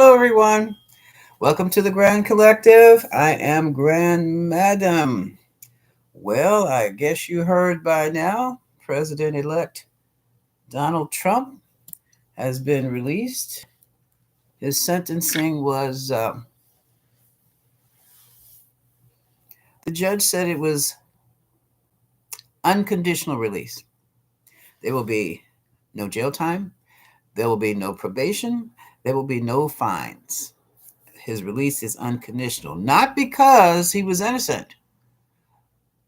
Hello, everyone. Welcome to the Grand Collective. I am Grand Madam. Well, I guess you heard by now, President elect Donald Trump has been released. His sentencing was, the judge said it was unconditional release. There will be no jail time, there will be no probation, there will be no fines. His release is unconditional, not because he was innocent.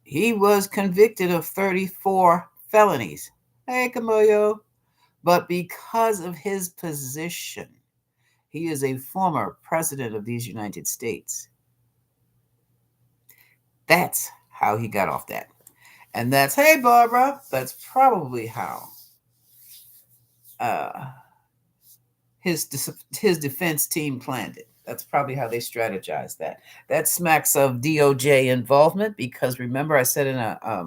He was convicted of 34 felonies. Hey, Camoyo. But because of his position, he is a former president of these United States. That's how he got off that. And that's, hey, Barbara, that's probably how uh, his defense team planned it. That's probably how they strategized that. That smacks of DOJ involvement because remember, I said in a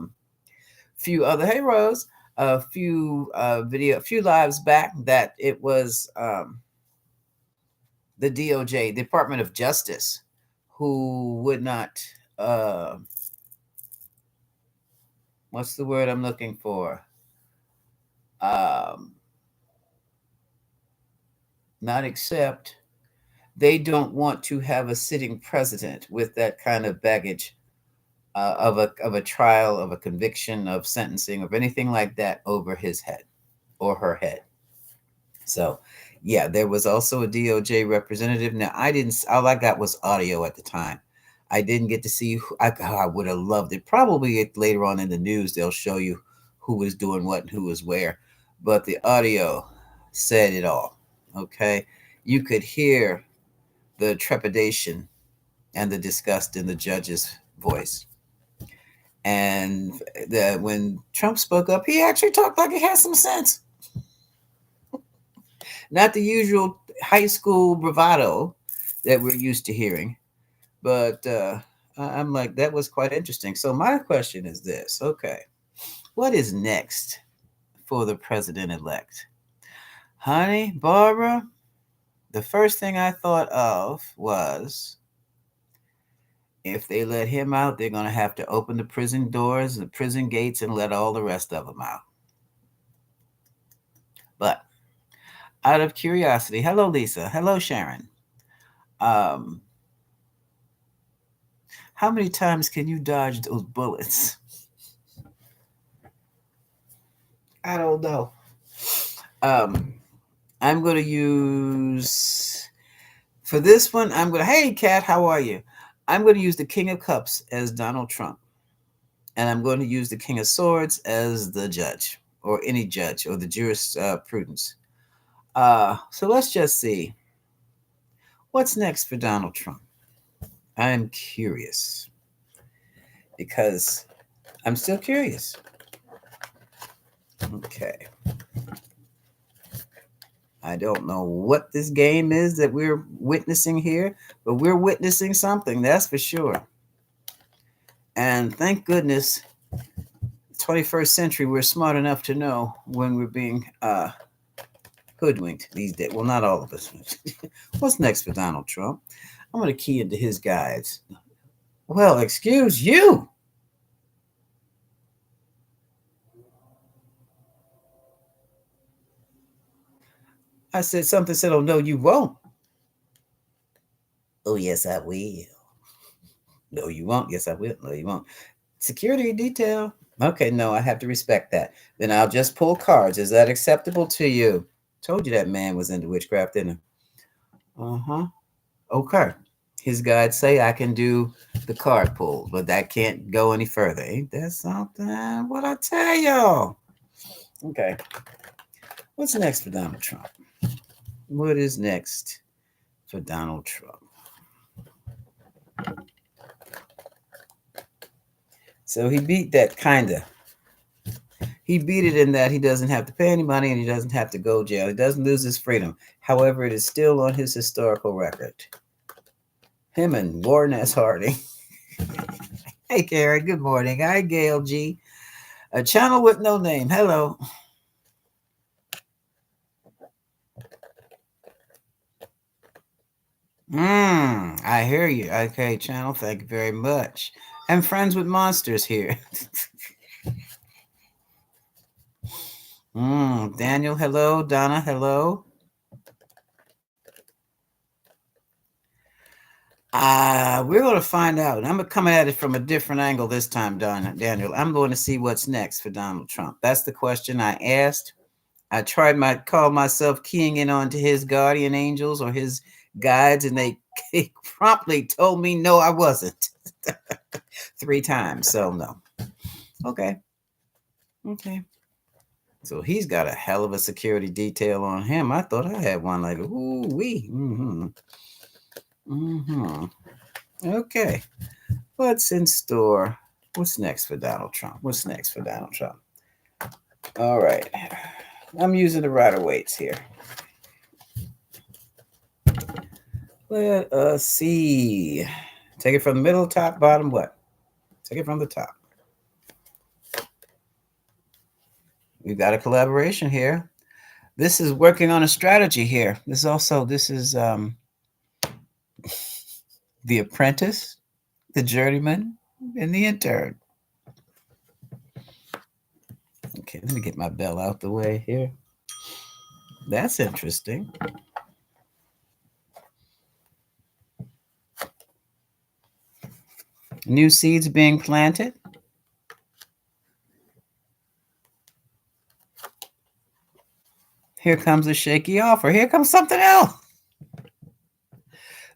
few other hey Rose, a few lives back that it was the DOJ, Department of Justice, who would not uh, what's the word I'm looking for? Um, Not accept. They don't want to have a sitting president with that kind of baggage of a trial, of a conviction, of sentencing, of anything like that over his head or her head. So, yeah, there was also a DOJ representative. Now, I didn't. All I got was audio at the time. I didn't get to see. I would have loved it. Probably later on in the news they'll show you who was doing what and who was where. But the audio said it all. Okay, you could hear the trepidation and the disgust in the judge's voice. And when Trump spoke up, he actually talked like he had some sense. Not the usual high school bravado that we're used to hearing, but I'm like, that was quite interesting. So, my question is this okay, what is next for the president elect? Honey, Barbara, the first thing I thought of was if they let him out, they're going to have to open the prison doors, the prison gates, and let all the rest of them out. But out of curiosity, hello, Lisa. Hello, Sharon. Um, how many times can you dodge those bullets? I don't know. Um, I'm going to use for this one. I'm going to. Hey, Kat, how are you? I'm going to use the King of Cups as Donald Trump, and I'm going to use the King of Swords as the judge, or any judge, or the jurisprudence. So let's just see what's next for Donald Trump. I'm curious because I'm still curious. Okay. I don't know what this game is that we're witnessing here, but we're witnessing something, that's for sure. And thank goodness, 21st century, we're smart enough to know when we're being hoodwinked these days. Well, not all of us. What's next for Donald Trump? I'm going to key into his guides. Well, excuse you. I said something said, oh, no, you won't. Oh, yes, I will. No, you won't. Yes, I will. No, you won't. Security detail. Okay, no, I have to respect that. Then I'll just pull cards. Is that acceptable to you? Told you that man was into witchcraft, didn't I? Uh-huh. Okay. His guides say I can do the card pull, but that can't go any further. Ain't that something? What I tell y'all? Okay. What's next for Donald Trump? What is next for Donald Trump? So he beat that kinda. He beat it in that he doesn't have to pay any money and he doesn't have to go jail. He doesn't lose his freedom. However, it is still on his historical record. Him and Warren S. Harding. Hey, Karen. Good morning. Hi, Gail G. A channel with no name. Hello. I hear you. Okay, channel. Thank you very much. I'm friends with monsters here. Daniel, hello. Donna, hello. We're going to find out. I'm coming at it from a different angle this time, Daniel. I'm going to see what's next for Donald Trump. That's the question I asked. I call myself keying in onto his guardian angels or his guides, and they promptly told me no, I wasn't. 3 times. So no. Okay. So he's got a hell of a security detail on him. I thought I had one like, ooh wee. Okay. What's in store? What's next for Donald Trump? All right. I'm using the rider weights here. Let us see. Take it from the middle, top, bottom, what? Take it from the top. We've got a collaboration here. This is working on a strategy here. This is the apprentice, the journeyman, and the intern. Okay, let me get my bell out the way here. That's interesting. New seeds being planted. Here comes a shaky offer. Here comes something else.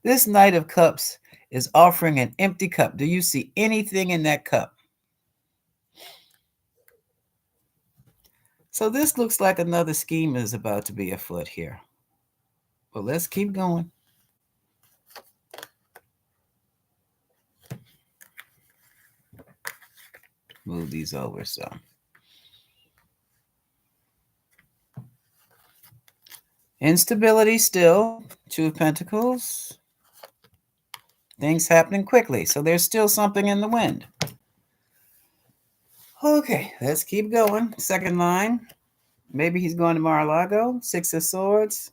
This Knight of Cups is offering an empty cup. Do you see anything in that cup? So this looks like another scheme is about to be afoot here. Well, let's keep going. Move these over some. Instability still. 2 of Pentacles. Things happening quickly. So there's still something in the wind. Okay, let's keep going. Second line. Maybe he's going to Mar-a-Lago. 6 of Swords.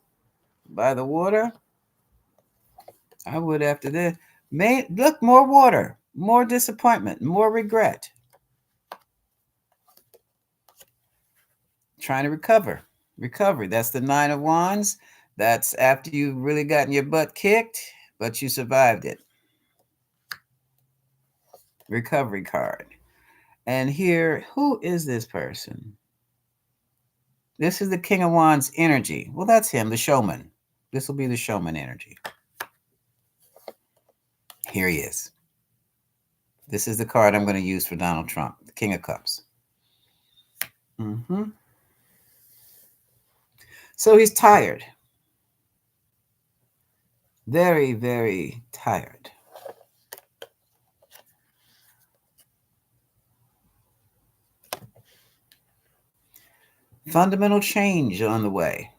By the water. I would after this. Look, more water. More disappointment. More regret. Trying to recover. Recovery. That's the 9 of Wands. That's after you've really gotten your butt kicked, but you survived it. Recovery card. And here, who is this person? This is the King of Wands energy. Well, that's him, the showman. This will be the showman energy. Here he is. This is the card I'm going to use for Donald Trump, the King of Cups. So he's tired. Very, very tired. Fundamental change on the way.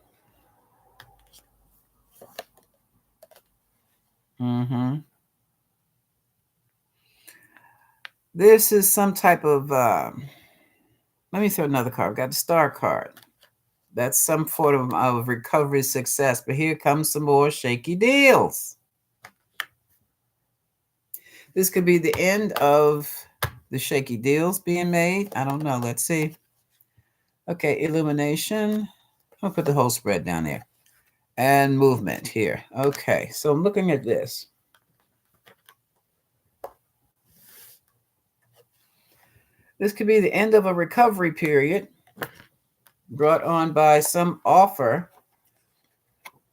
This is some type of, let me throw another card. I've got the Star card. That's some form of recovery success. But here comes some more shaky deals. This could be the end of the shaky deals being made. I don't know. Let's see. Okay, illumination. I'll put the whole spread down there. And movement here. Okay, so I'm looking at this. This could be the end of a recovery period brought on by some offer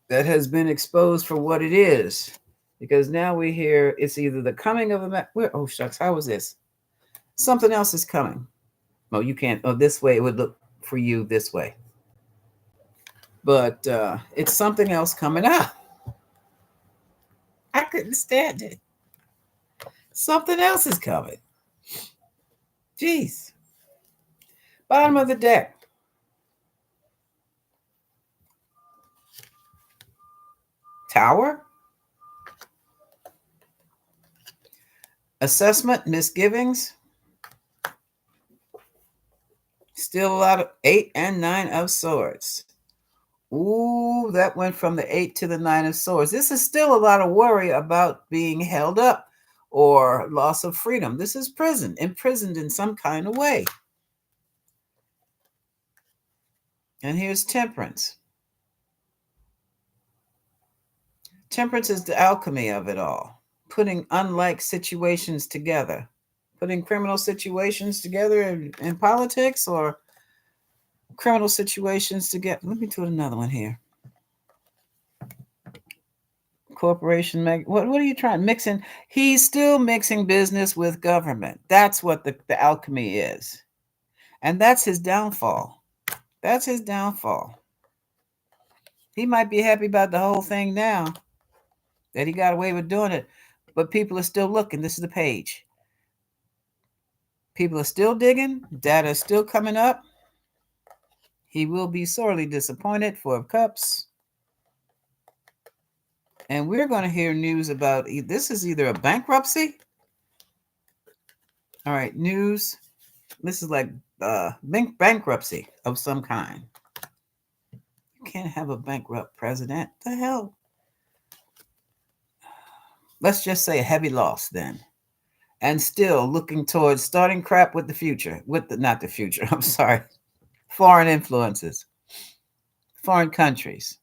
that has been exposed for what it is. Because now we hear it's either the coming of a oh shucks, how was this? Something else is coming. Oh, you can't. Oh, this way it would look for you this way. But it's something else coming up. I couldn't stand it. Something else is coming. Jeez. Bottom of the deck. Tower. Assessment, misgivings. Still a lot of 8 and 9 of Swords. Ooh, that went from the 8 to the 9 of swords. This is still a lot of worry about being held up or loss of freedom. This is prison, imprisoned in some kind of way. And here's temperance. Temperance is the alchemy of it all, putting unlike situations together, putting criminal situations together in politics or criminal situations together. Let me do another one here. Corporation, what are you trying? Mixing, he's still mixing business with government. That's what the alchemy is. And that's his downfall. That's his downfall. He might be happy about the whole thing now, that he got away with doing it, but people are still looking. This is the page. People are still digging. Data is still coming up. He will be sorely disappointed. Four of Cups. And we're going to hear news about this is either a bankruptcy. All right, news. This is like bankruptcy of some kind. You can't have a bankrupt president. The hell? Let's just say a heavy loss then. And still looking towards starting crap with the future. Not the future, I'm sorry. Foreign influences. Foreign countries.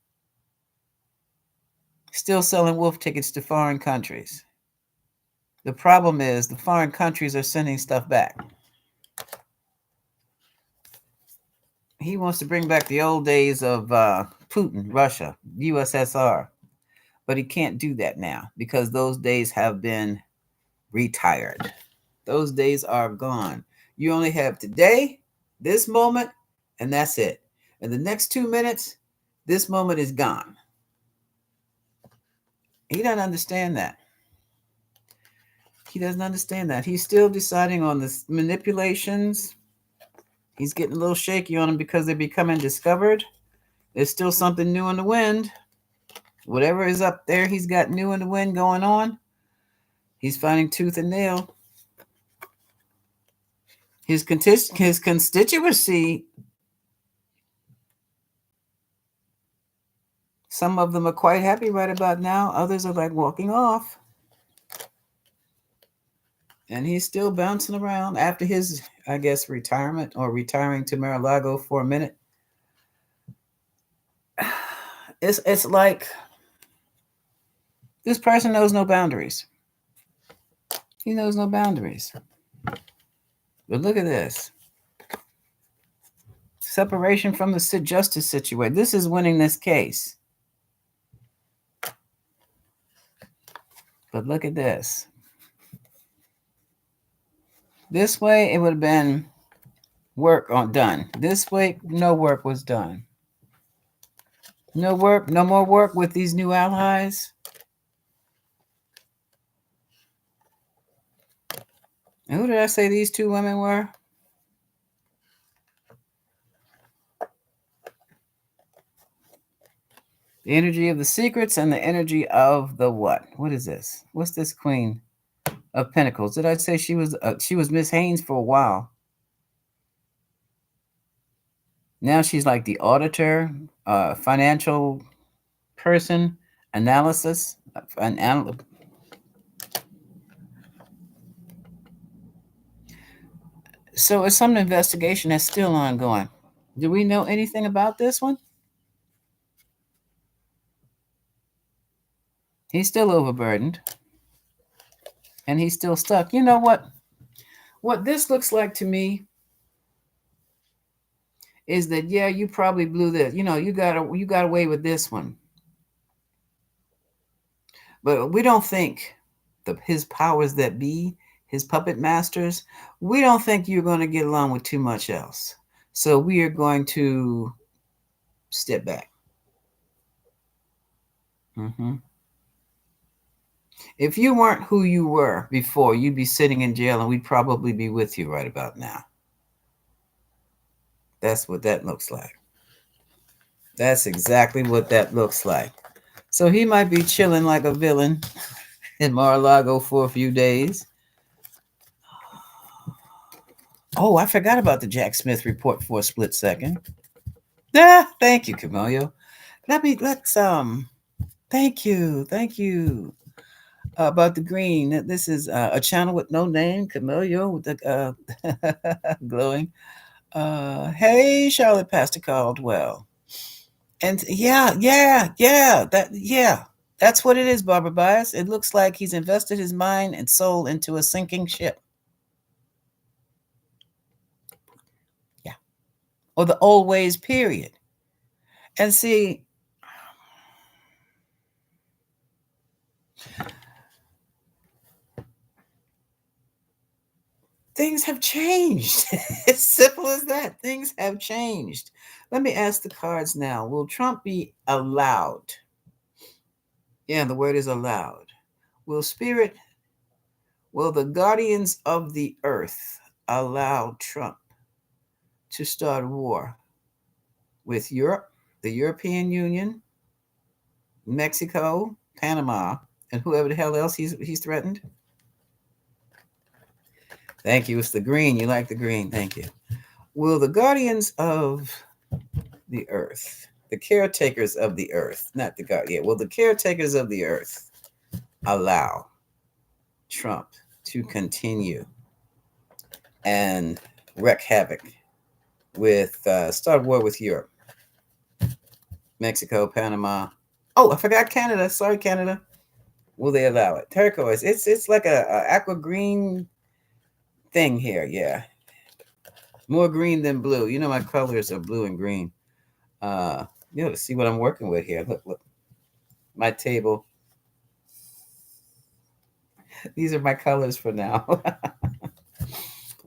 Still selling wolf tickets to foreign countries. The problem is the foreign countries are sending stuff back. He wants to bring back the old days of Putin, Russia, USSR. But he can't do that now because those days have been retired. Those days are gone. You only have today, this moment, and that's it. In the next 2 minutes, this moment is gone. He doesn't understand that. He doesn't understand that. He's still deciding on the manipulations. He's getting a little shaky on them because they're becoming discovered. There's still something new in the wind. Whatever is up there, he's got new in the wind going on. He's finding tooth and nail. His constituency, some of them are quite happy right about now. Others are like walking off. And he's still bouncing around after his, I guess, retirement or retiring to Mar-a-Lago for a minute. It's like this person knows no boundaries. He knows no boundaries. But look at this. Separation from the justice situation. This is winning this case. But look at this. This way, it would have been work done. This way, no work was done. No work, no more work with these new allies. And who did I say these two women were? The energy of the secrets and the energy of the what? What is this? What's this Queen of Pentacles? Did I say she was Miss Haynes for a while? Now she's like the auditor, financial person, analysis, So it's some investigation that's still ongoing. Do we know anything about this one? He's still overburdened. And he's still stuck. You know what? What this looks like to me is that, yeah, you probably blew this. You know, you got away with this one. But we don't think his powers that be, his puppet masters, we don't think you're going to get along with too much else. So we are going to step back. If you weren't who you were before, you'd be sitting in jail and we'd probably be with you right about now. That's what that looks like. That's exactly what that looks like. So he might be chilling like a villain in Mar-a-Lago for a few days. Oh, I forgot about the Jack Smith report for a split second. Thank you, Camillo. Let's thank you. Thank you. About the green. This is a channel with no name, Camilio with the glowing. Hey, Charlotte Pastor Caldwell. And yeah, that's what it is, Barbara Bias. It looks like he's invested his mind and soul into a sinking ship. Yeah, or the old ways, period. And see, things have changed. It's simple as that. Things have changed. Let me ask the cards now. Will Trump be allowed? Yeah, the word is allowed. Will spirit, will the guardians of the earth allow Trump to start war with Europe, the European Union, Mexico, Panama, and whoever the hell else he's threatened? Thank you. It's the green. You like the green. Thank you. Will the guardians of the earth, the caretakers of the earth, not the guardian, will the caretakers of the earth allow Trump to continue and wreak havoc with start war with Europe, Mexico, Panama? Oh, I forgot Canada. Sorry, Canada. Will they allow it? Turquoise. It's like a aqua green thing here. Yeah, more green than blue. You know my colors are blue and green. Uh, you know to see what I'm working with here. Look, my table. These are my colors for now.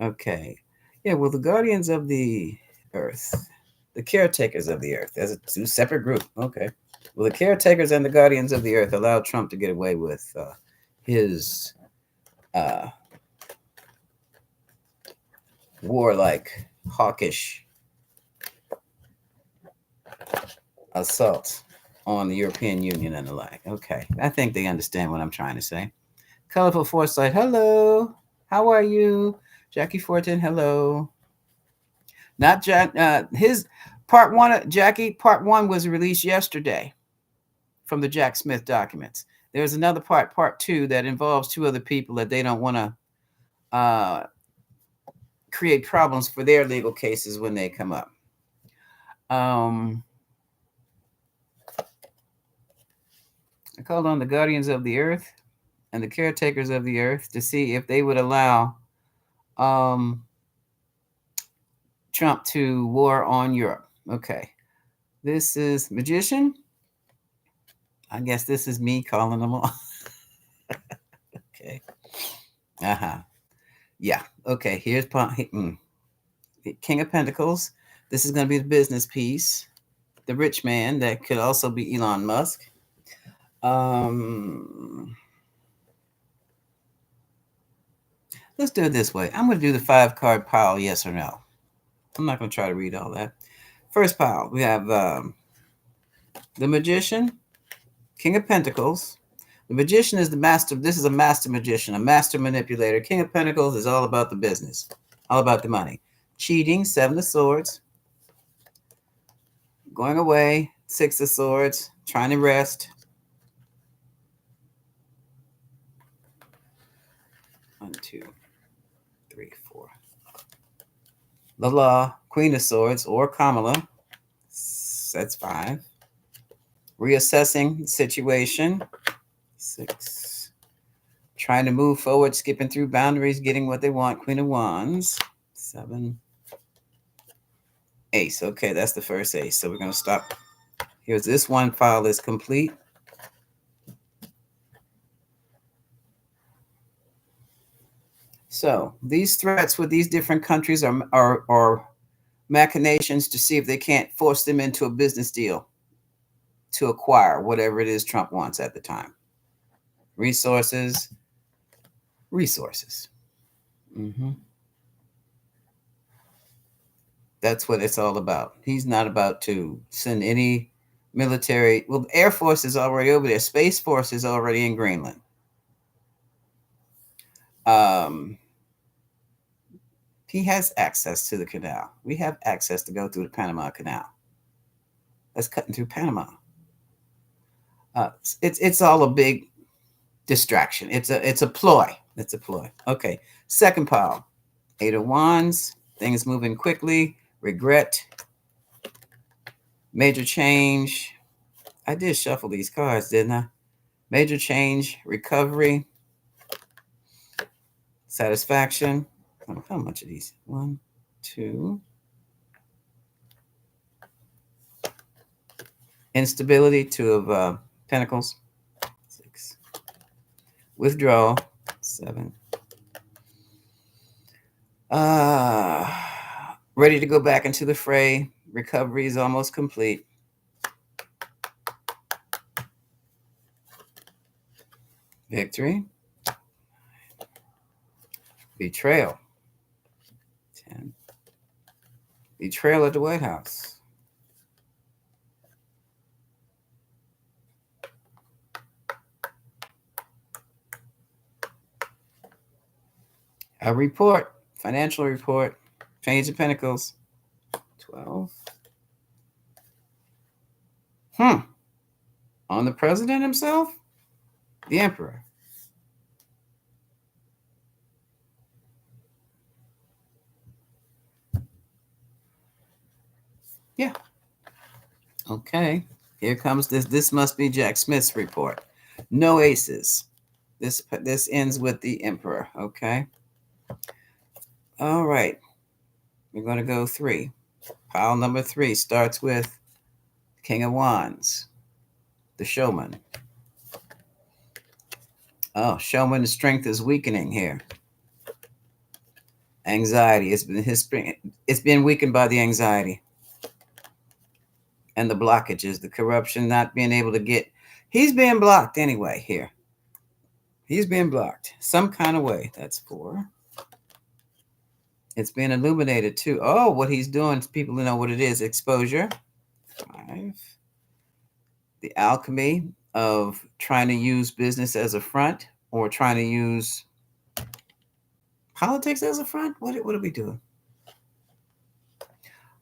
Okay. Yeah. Well, the guardians of the earth, the caretakers of the earth. There's a two separate group. Okay. Well, the caretakers and the guardians of the earth allowed Trump to get away with his uh, warlike, hawkish assault on the European Union and the like. Okay, I think they understand what I'm trying to say. Colorful Foresight, hello. How are you? Jackie Fortin, hello. Not Jack. His part one, Jackie. Part one was released yesterday from the Jack Smith documents. There's another part two, that involves two other people that they don't want to create problems for their legal cases when they come up. Um, I called on the guardians of the earth and the caretakers of the earth to see if they would allow um, Trump to war on Europe. Okay. This is Magician. I guess this is me calling them all. Okay. Uh huh. Yeah. Okay. Here's King of Pentacles. This is going to be the business piece. The rich man that could also be Elon Musk. Um, let's do it this way. I'm going to do the 5 card pile, yes or no. I'm not going to try to read all that. First pile, we have the Magician, King of Pentacles. The Magician is the master. This is a master magician, a master manipulator. King of Pentacles is all about the business, all about the money. Cheating, 7 of Swords. Going away, 6 of Swords. Trying to rest. 1, 2, 3, 4. The Law, Queen of Swords, or Kamala. That's 5. Reassessing the situation. 6. Trying to move forward, skipping through boundaries, getting what they want. Queen of Wands. 7. Ace. Okay, that's the first ace. So we're going to stop. Here's this one file is complete. So these threats with these different countries are machinations to see if they can't force them into a business deal to acquire whatever it is Trump wants at the time. Resources. Mm-hmm. That's what it's all about. He's not about to send any military. Well, Air Force is already over there. Space Force is already in Greenland. Um, he has access to the canal. We have access to go through the Panama Canal. That's cutting through Panama. It's all a big distraction. It's a ploy. It's a ploy. Okay. Second pile. Eight of Wands. Things moving quickly. Regret. Major change. I did shuffle these cards, didn't I? Major change. Recovery. Satisfaction. Oh, how much of these? One, two. Instability. Two of Pentacles. Six. Withdrawal. Seven. Ready to go back into the fray. Recovery is almost complete. Victory. Betrayal. 10. Betrayal at the White House. A report. Financial report. Page of Pentacles. 12. On the president himself? The Emperor. Yeah. Okay. Here comes this. This must be Jack Smith's report. No aces. This ends with the Emperor. Okay. All right. We're going to go 3. Pile number 3 starts with King of Wands, the showman. Oh, showman's strength is weakening here. Anxiety. It's been weakened by the anxiety and the blockages, the corruption, not being able to get. He's being blocked anyway here. He's being blocked some kind of way. That's 4. It's being illuminated too. Oh, what he's doing, people know what it is. Exposure. 5. The alchemy of trying to use business as a front or trying to use politics as a front. What are we doing?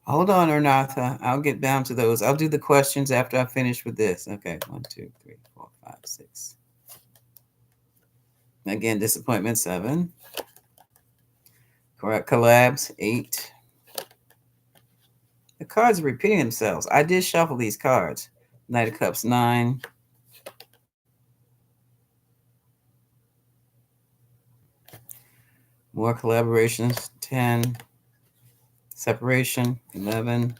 Hold on, Ernatha. I'll get down to those. I'll do the questions after I finish with this. Okay, 1, 2, 3, 4, 5, 6. Again, disappointment. 7. Correct. Collabs. 8. The cards are repeating themselves. I did shuffle these cards. Knight of Cups. 9. More collaborations. 10. Separation. 11.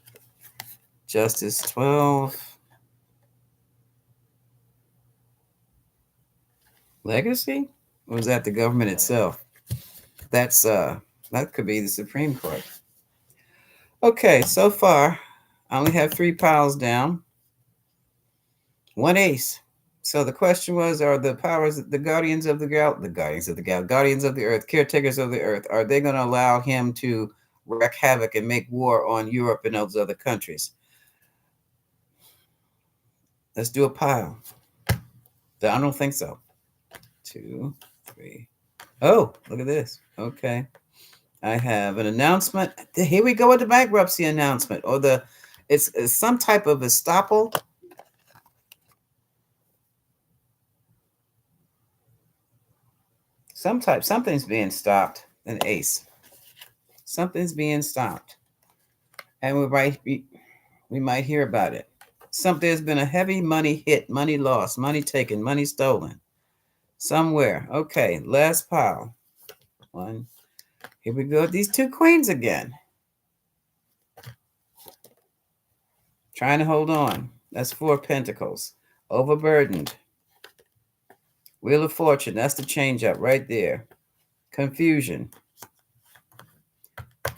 Justice. 12. Legacy? Or was that the government itself? That's that could be the Supreme Court. Okay, so far I only have 3 piles down. 1 ace. So the question was, are the powers, the guardians of the guardians of the earth, caretakers of the earth, are they going to allow him to wreak havoc and make war on Europe and those other countries? Let's do a pile. I don't think so. 2, 3. Oh, look at this. Okay. I have an announcement. Here we go with the bankruptcy announcement, or it's some type of estoppel. Something's being stopped. An ace. Something's being stopped, and we might hear about it. There's been a heavy money hit, money lost, money taken, money stolen somewhere. Okay, last pile. 1. Here we go. These 2 queens again. Trying to hold on. That's 4 pentacles. Overburdened. Wheel of Fortune. That's the change up right there. Confusion. 3,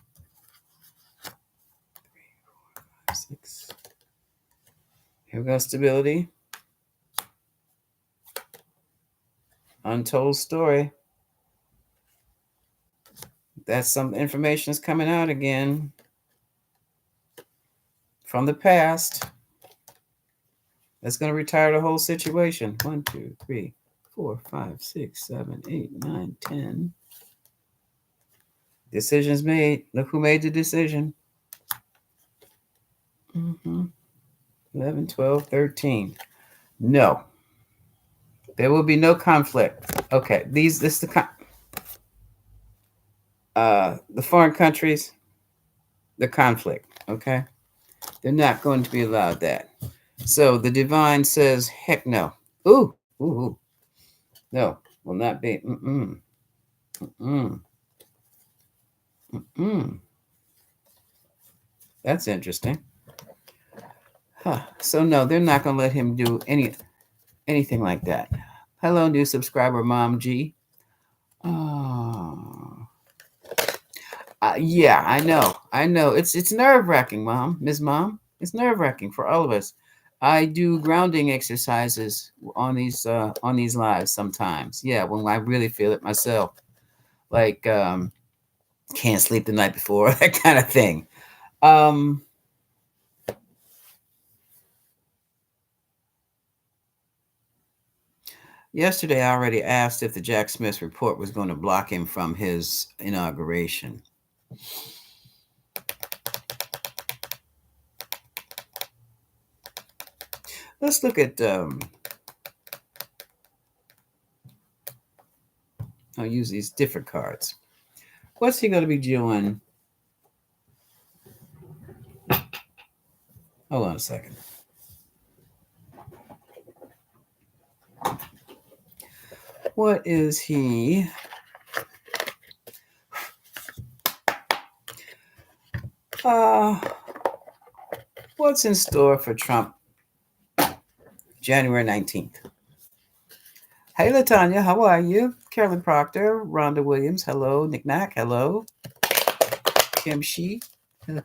4, 5, 6. Here we go. Stability. Untold story. That's some information is coming out again from the past. That's going to retire the whole situation. 1, 2, 3, 4, 5, 6, 7, 8, 9, 10. Decisions made. Look who made the decision. 11, 12, 13. No, there will be no conflict. Okay, this the foreign countries, the conflict. Okay, they're not going to be allowed that. So the divine says, heck no. Ooh, no, will not be. Mm, mm. That's interesting. Huh. So no, they're not going to let him do anything like that. Hello, new subscriber, Mom G. Oh, yeah, I know, I know. It's nerve wracking, Mom, Miss Mom. It's nerve wracking for all of us. I do grounding exercises on these lives sometimes. Yeah, when I really feel it myself, like can't sleep the night before, that kind of thing. Um, Yesterday, I already asked if the Jack Smith report was going to block him from his inauguration. Let's look at. I'll use these different cards. What's he going to be doing? Hold on a second. What is he? Uh, what's in store for Trump January 19th? Hey, Latanya, how are you? Carolyn Proctor, Rhonda Williams, hello. Nick Nack, hello. Kim Shee,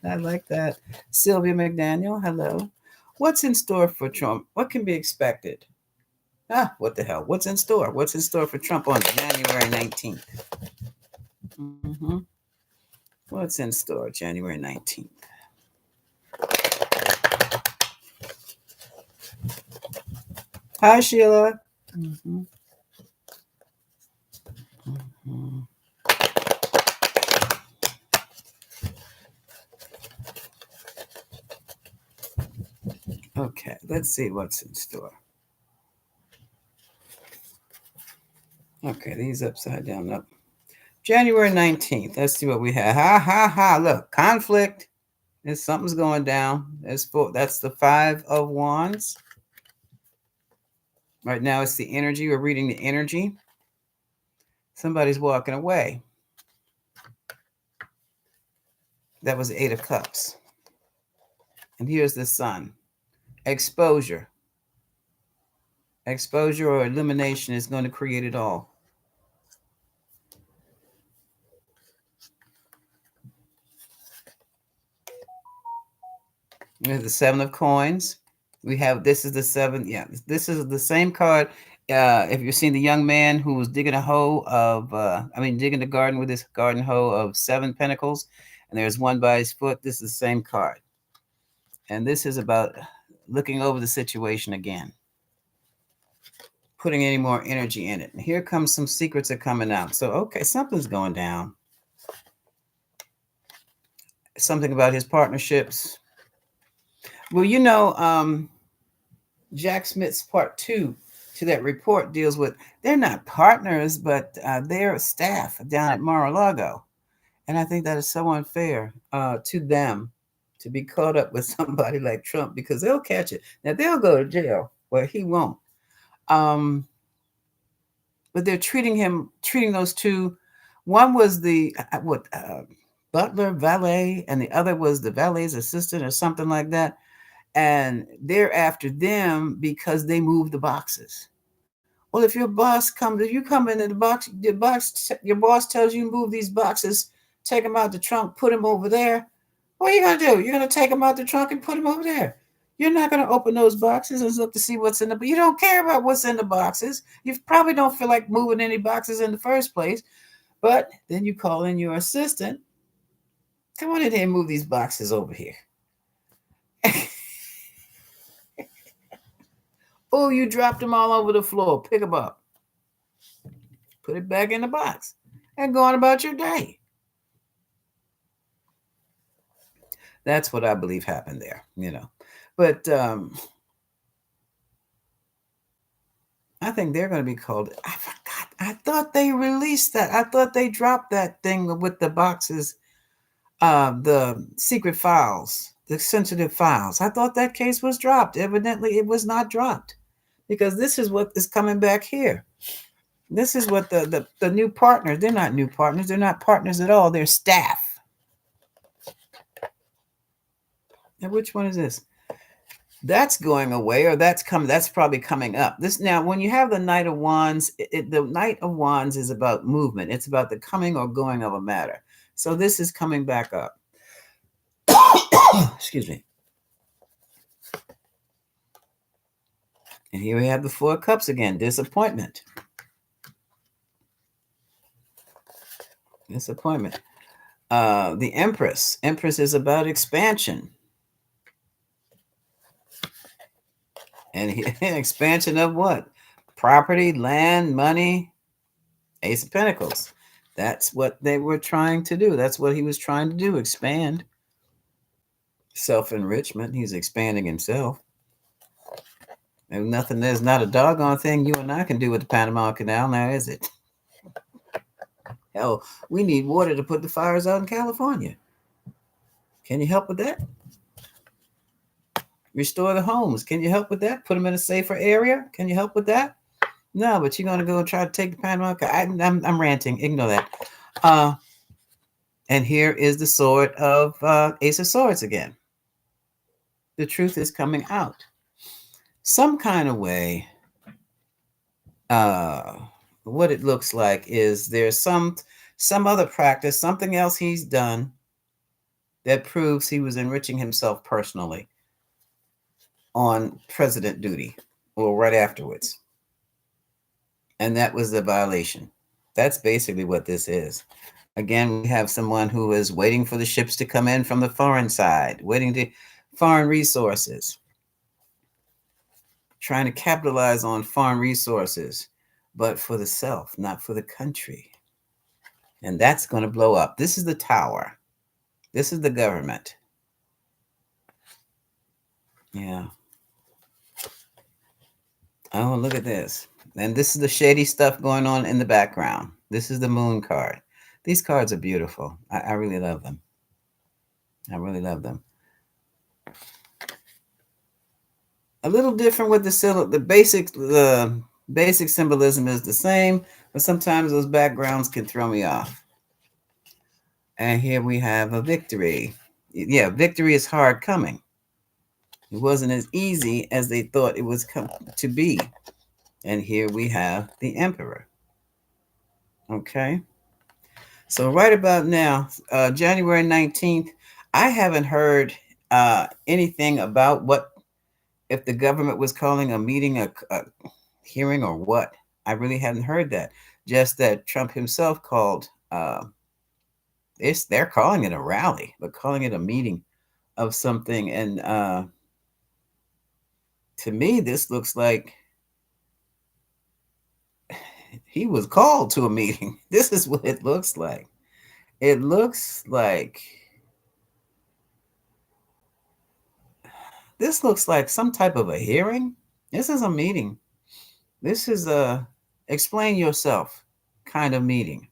I like that. Sylvia McDaniel, hello. What's in store for Trump? What can be expected? What the hell? What's in store? What's in store for Trump on January 19th? Mm-hmm. What's in store January 19th? Hi, Sheila. Mm-hmm. Mm-hmm. Okay, let's see what's in store. Okay, these upside down up. January 19th. Let's see what we have. Ha ha ha. Look, conflict. There's something's going down. That's the 5 of Wands. Right now it's the energy. We're reading the energy. Somebody's walking away. That was the 8 of Cups. And here's the Sun. Exposure. Exposure or illumination is going to create it all. We have the 7 of Coins. We have this is the 7. Yeah, this is the same card. If you've seen the young man who was digging a hoe of, digging the garden with his garden hoe of 7 Pentacles, and there's one by his foot. This is the same card, and this is about looking over the situation again, putting any more energy in it. And here comes some secrets are coming out. So okay, something's going down. Something about his partnerships. Well, Jack Smith's part 2 to that report deals with they're not partners, but they're staff down at Mar-a-Lago. And I think that is so unfair to them to be caught up with somebody like Trump because they'll catch it. Now, they'll go to jail where he won't. But they're treating those two. One was the butler, valet, and the other was the valet's assistant or something like that, and they're after them because they moved the boxes. Well, if you come into the box, your boss tells you move these boxes, take them out the trunk, put them over there. What are you gonna do? You're gonna take them out the trunk and put them over there. You're not gonna open those boxes and look to see what's in them. But you don't care about what's in the boxes. You probably don't feel like moving any boxes in the first place. But then you call in your assistant. Come on in here and move these boxes over here. Oh, you dropped them all over the floor. Pick them up. Put it back in the box and go on about your day. That's what I believe happened there. But I think they're going to be called. I forgot. I thought they released that. I thought they dropped that thing with the boxes, the secret files, the sensitive files. I thought that case was dropped. Evidently, it was not dropped because this is what is coming back here. This is what the new partners. They're not new partners. They're not partners at all. They're staff. And which one is this? That's going away, or that's coming. That's probably coming up. This now, when you have the Knight of Wands, the Knight of Wands is about movement. It's about the coming or going of a matter. So this is coming back up. Excuse me. And here we have the Four of Cups again. Disappointment. Disappointment. The Empress. Empress is about expansion. And expansion of what? Property, land, money. Ace of Pentacles. That's what they were trying to do. That's what he was trying to do. Expand. Self-enrichment. He's expanding himself. And nothing, there's not a doggone thing you and I can do with the Panama Canal now, is it? Hell, we need water to put the fires out in California. Can you help with that? Restore the homes. Can you help with that? Put them in a safer area. Can you help with that? No, but you're going to go and try to take the Panama Canal. I'm ranting. Ignore that. And here is the sword of Ace of Swords again. The truth is coming out. Some kind of way, what it looks like is there's some other practice, something else he's done that proves he was enriching himself personally on president duty or right afterwards. And that was the violation. That's basically what this is. Again, we have someone who is waiting for the ships to come in from the foreign side, waiting to foreign resources, trying to capitalize on foreign resources, but for the self, not for the country. And that's going to blow up. This is the Tower. This is the government. Yeah. Oh, look at this. And this is the shady stuff going on in the background. This is the Moon card. These cards are beautiful. I really love them. I really love them. A little different with the basic symbolism is the same, but sometimes those backgrounds can throw me off. And here we have a victory. Yeah, victory is hard coming. It wasn't as easy as they thought it was to be. And here we have the Emperor. Okay. So right about now, January 19th, I haven't heard anything about what, if the government was calling a meeting, a hearing, or what. I really hadn't heard that. Just that Trump himself called, they're calling it a rally, but calling it a meeting of something. And to me, this looks like he was called to a meeting. This is what it looks like. It looks like this looks like some type of a hearing. This is a meeting. This is a explain yourself kind of meeting.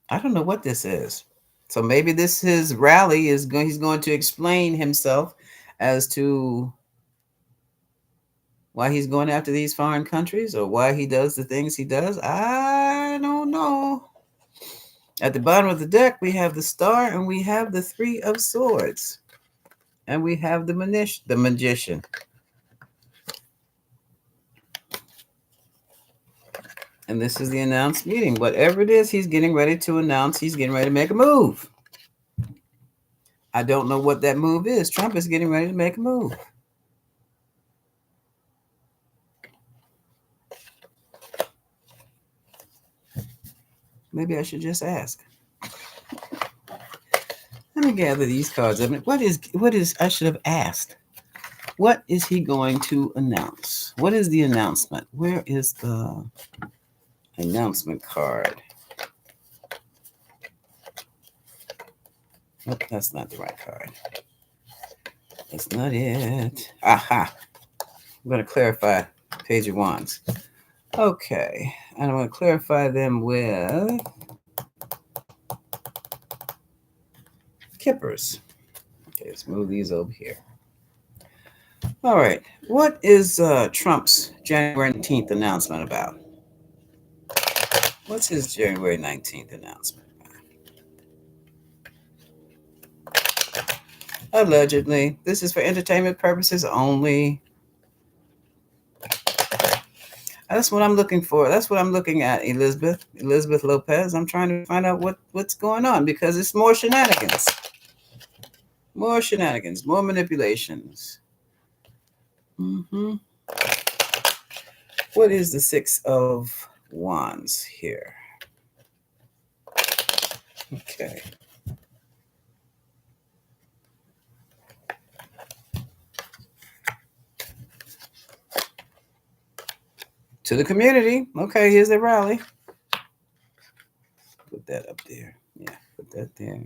I don't know what this is. So maybe this his rally is going. He's going to explain himself as to why he's going after these foreign countries or why he does the things he does. I don't know. At the bottom of the deck, we have the Star and we have the Three of Swords. And we have the Magician. And this is the announced meeting. Whatever it is, he's getting ready to announce. He's getting ready to make a move. I don't know what that move is. Trump is getting ready to make a move. Maybe I should just ask. Let me gather these cards. What is I should have asked. What is he going to announce? What is the announcement? Where is the announcement card? Nope, that's not the right card. That's not it. Aha. I'm going to clarify Page of Wands. Okay, and I'm going to clarify them with Kippers. Okay, let's move these over here. All right, what is Trump's January 19th announcement about? What's his January 19th announcement? Allegedly, this is for entertainment purposes only. That's what I'm looking for. That's what I'm looking at, Elizabeth Lopez. I'm trying to find out what's going on because it's more shenanigans. More shenanigans, more manipulations. What is the Six of Wands here? Okay. To the community. Okay, here's the rally. Put that up there. Yeah, put that there.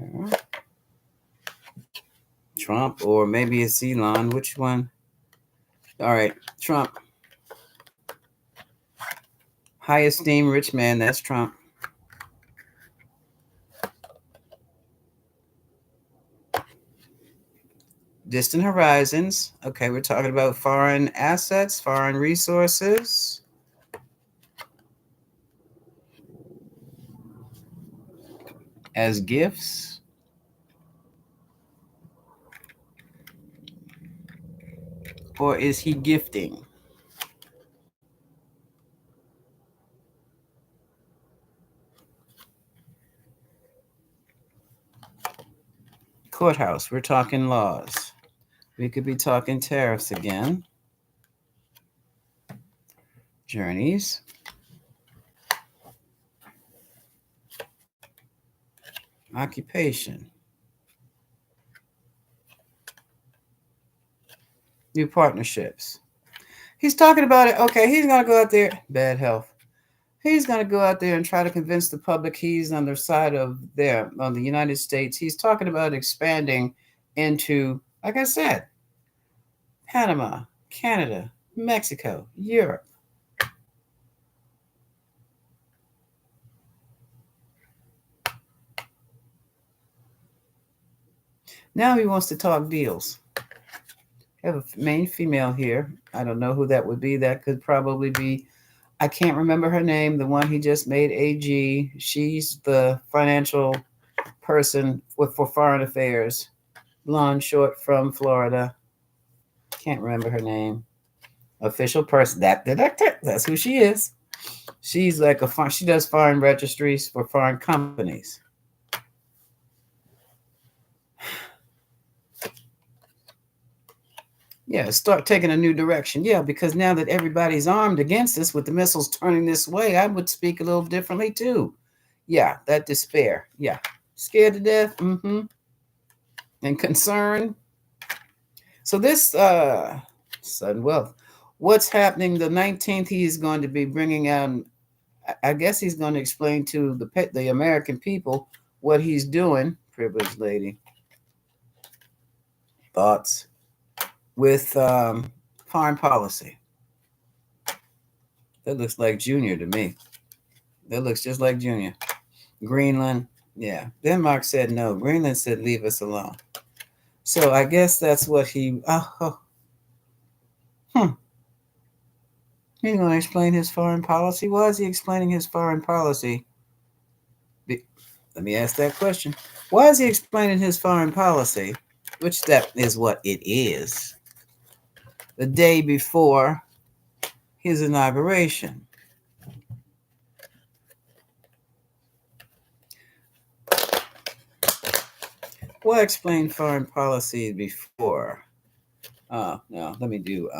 Trump, or maybe it's Elon. Which one? All right, Trump. High esteemed rich man, that's Trump. Distant horizons. Okay, we're talking about foreign assets, foreign resources. As gifts. Or is he gifting? Courthouse, we're talking laws. We could be talking tariffs again. Journeys. Occupation. New partnerships. He's talking about it. Okay, he's going to go out there. Bad health. He's going to go out there and try to convince the public he's on the side of on the United States. He's talking about expanding into, like I said, Panama, Canada, Mexico, Europe. Now he wants to talk deals. I have a main female here. I don't know who that would be. That could probably be, I can't remember her name, the one he just made AG. She's the financial person for foreign affairs. Blonde, short, from Florida. Can't remember her name. Official person. That's who she is. She's like she does foreign registries for foreign companies. Yeah, start taking a new direction. Yeah, because now that everybody's armed against us with the missiles turning this way, I would speak a little differently too. Yeah, that despair. Yeah, scared to death. And concern. So this sudden wealth. What's happening the 19th? He's going to be bringing out. I guess he's going to explain to the American people what he's doing. Privileged lady. Thoughts with foreign policy. That looks like Junior to me. That looks just like Junior. Greenland, yeah. Denmark said no. Greenland said leave us alone. So I guess that's what he. He's going to explain his foreign policy. Why is he explaining his foreign policy? Let me ask that question. Why is he explaining his foreign policy, which that is what it is, the day before his inauguration? Why explain foreign policy before? No, let me do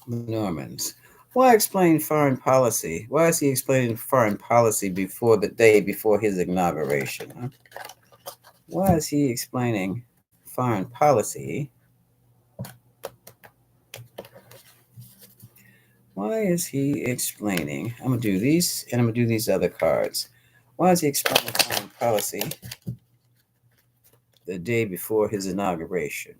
Normans. Why explain foreign policy? Why is he explaining foreign policy before the day before his inauguration? Huh? Why is he explaining foreign policy? Why is he explaining? I'm going to do these, and I'm going to do these other cards. Why is he explaining foreign policy the day before his inauguration.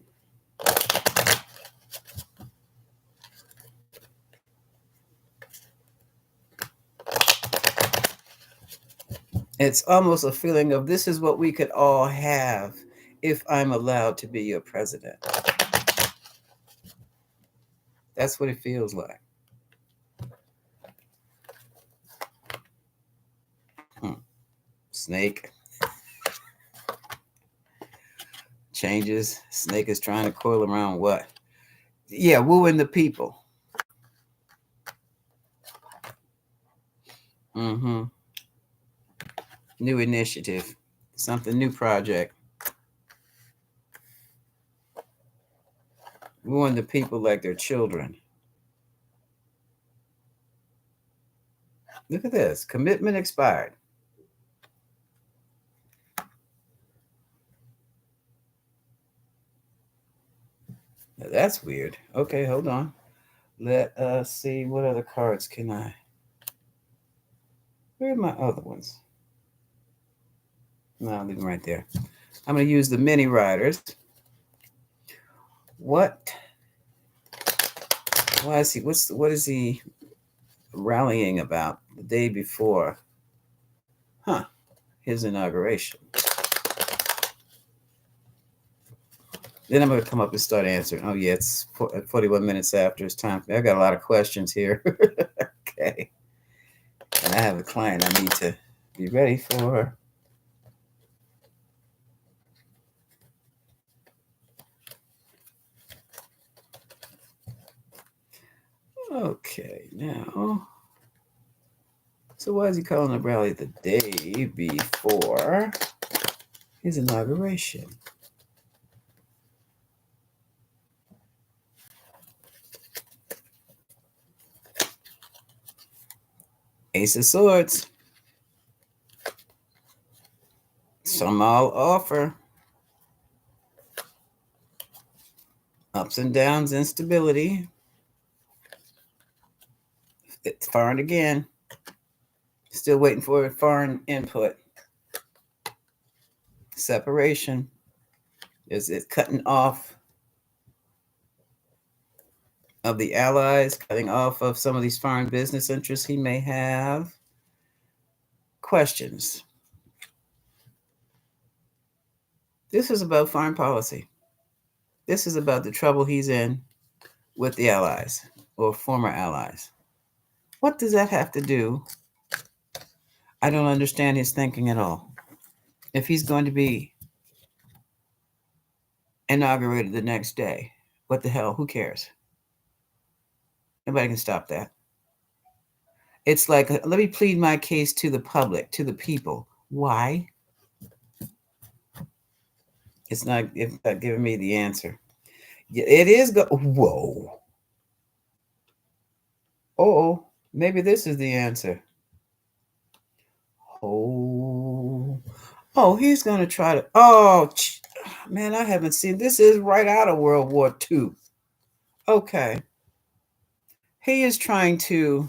It's almost a feeling of this is what we could all have if I'm allowed to be your president. That's what it feels like. Hmm. Snake changes. Snake is trying to coil around what? Yeah, wooing the people. Mm-hmm. New initiative. Something new project. Wooing the people like they're children. Look at this. Commitment expired. Now that's weird. Okay, hold on. Let us see what other cards can I. Where are my other ones? No, I'll leave them right there. I'm going to use the mini riders. What? Why is he? What is he rallying about the day before? Huh? His inauguration. Then I'm going to come up and start answering. Oh yeah, it's 41 minutes after. It's time. I got a lot of questions here. Okay, and I have a client I need to be ready for. Okay, now. So why is he calling a rally the day before his inauguration? Ace of Swords. Some I'll offer. Ups and downs, instability. It's foreign again. Still waiting for foreign input. Separation. Is it cutting off of the allies, cutting off of some of these foreign business interests he may have? Questions. This is about foreign policy. This is about the trouble he's in with the allies or former allies. What does that have to do? I don't understand his thinking at all. If he's going to be inaugurated the next day, what the hell? Who cares? Nobody can stop that. It's like, let me plead my case to the public, to the people. Why? It's not giving me the answer. It is. Whoa. Oh, maybe this is the answer. Oh, he's going to try to. Oh, man, I haven't seen this. Is right out of World War II. Okay. He is trying to.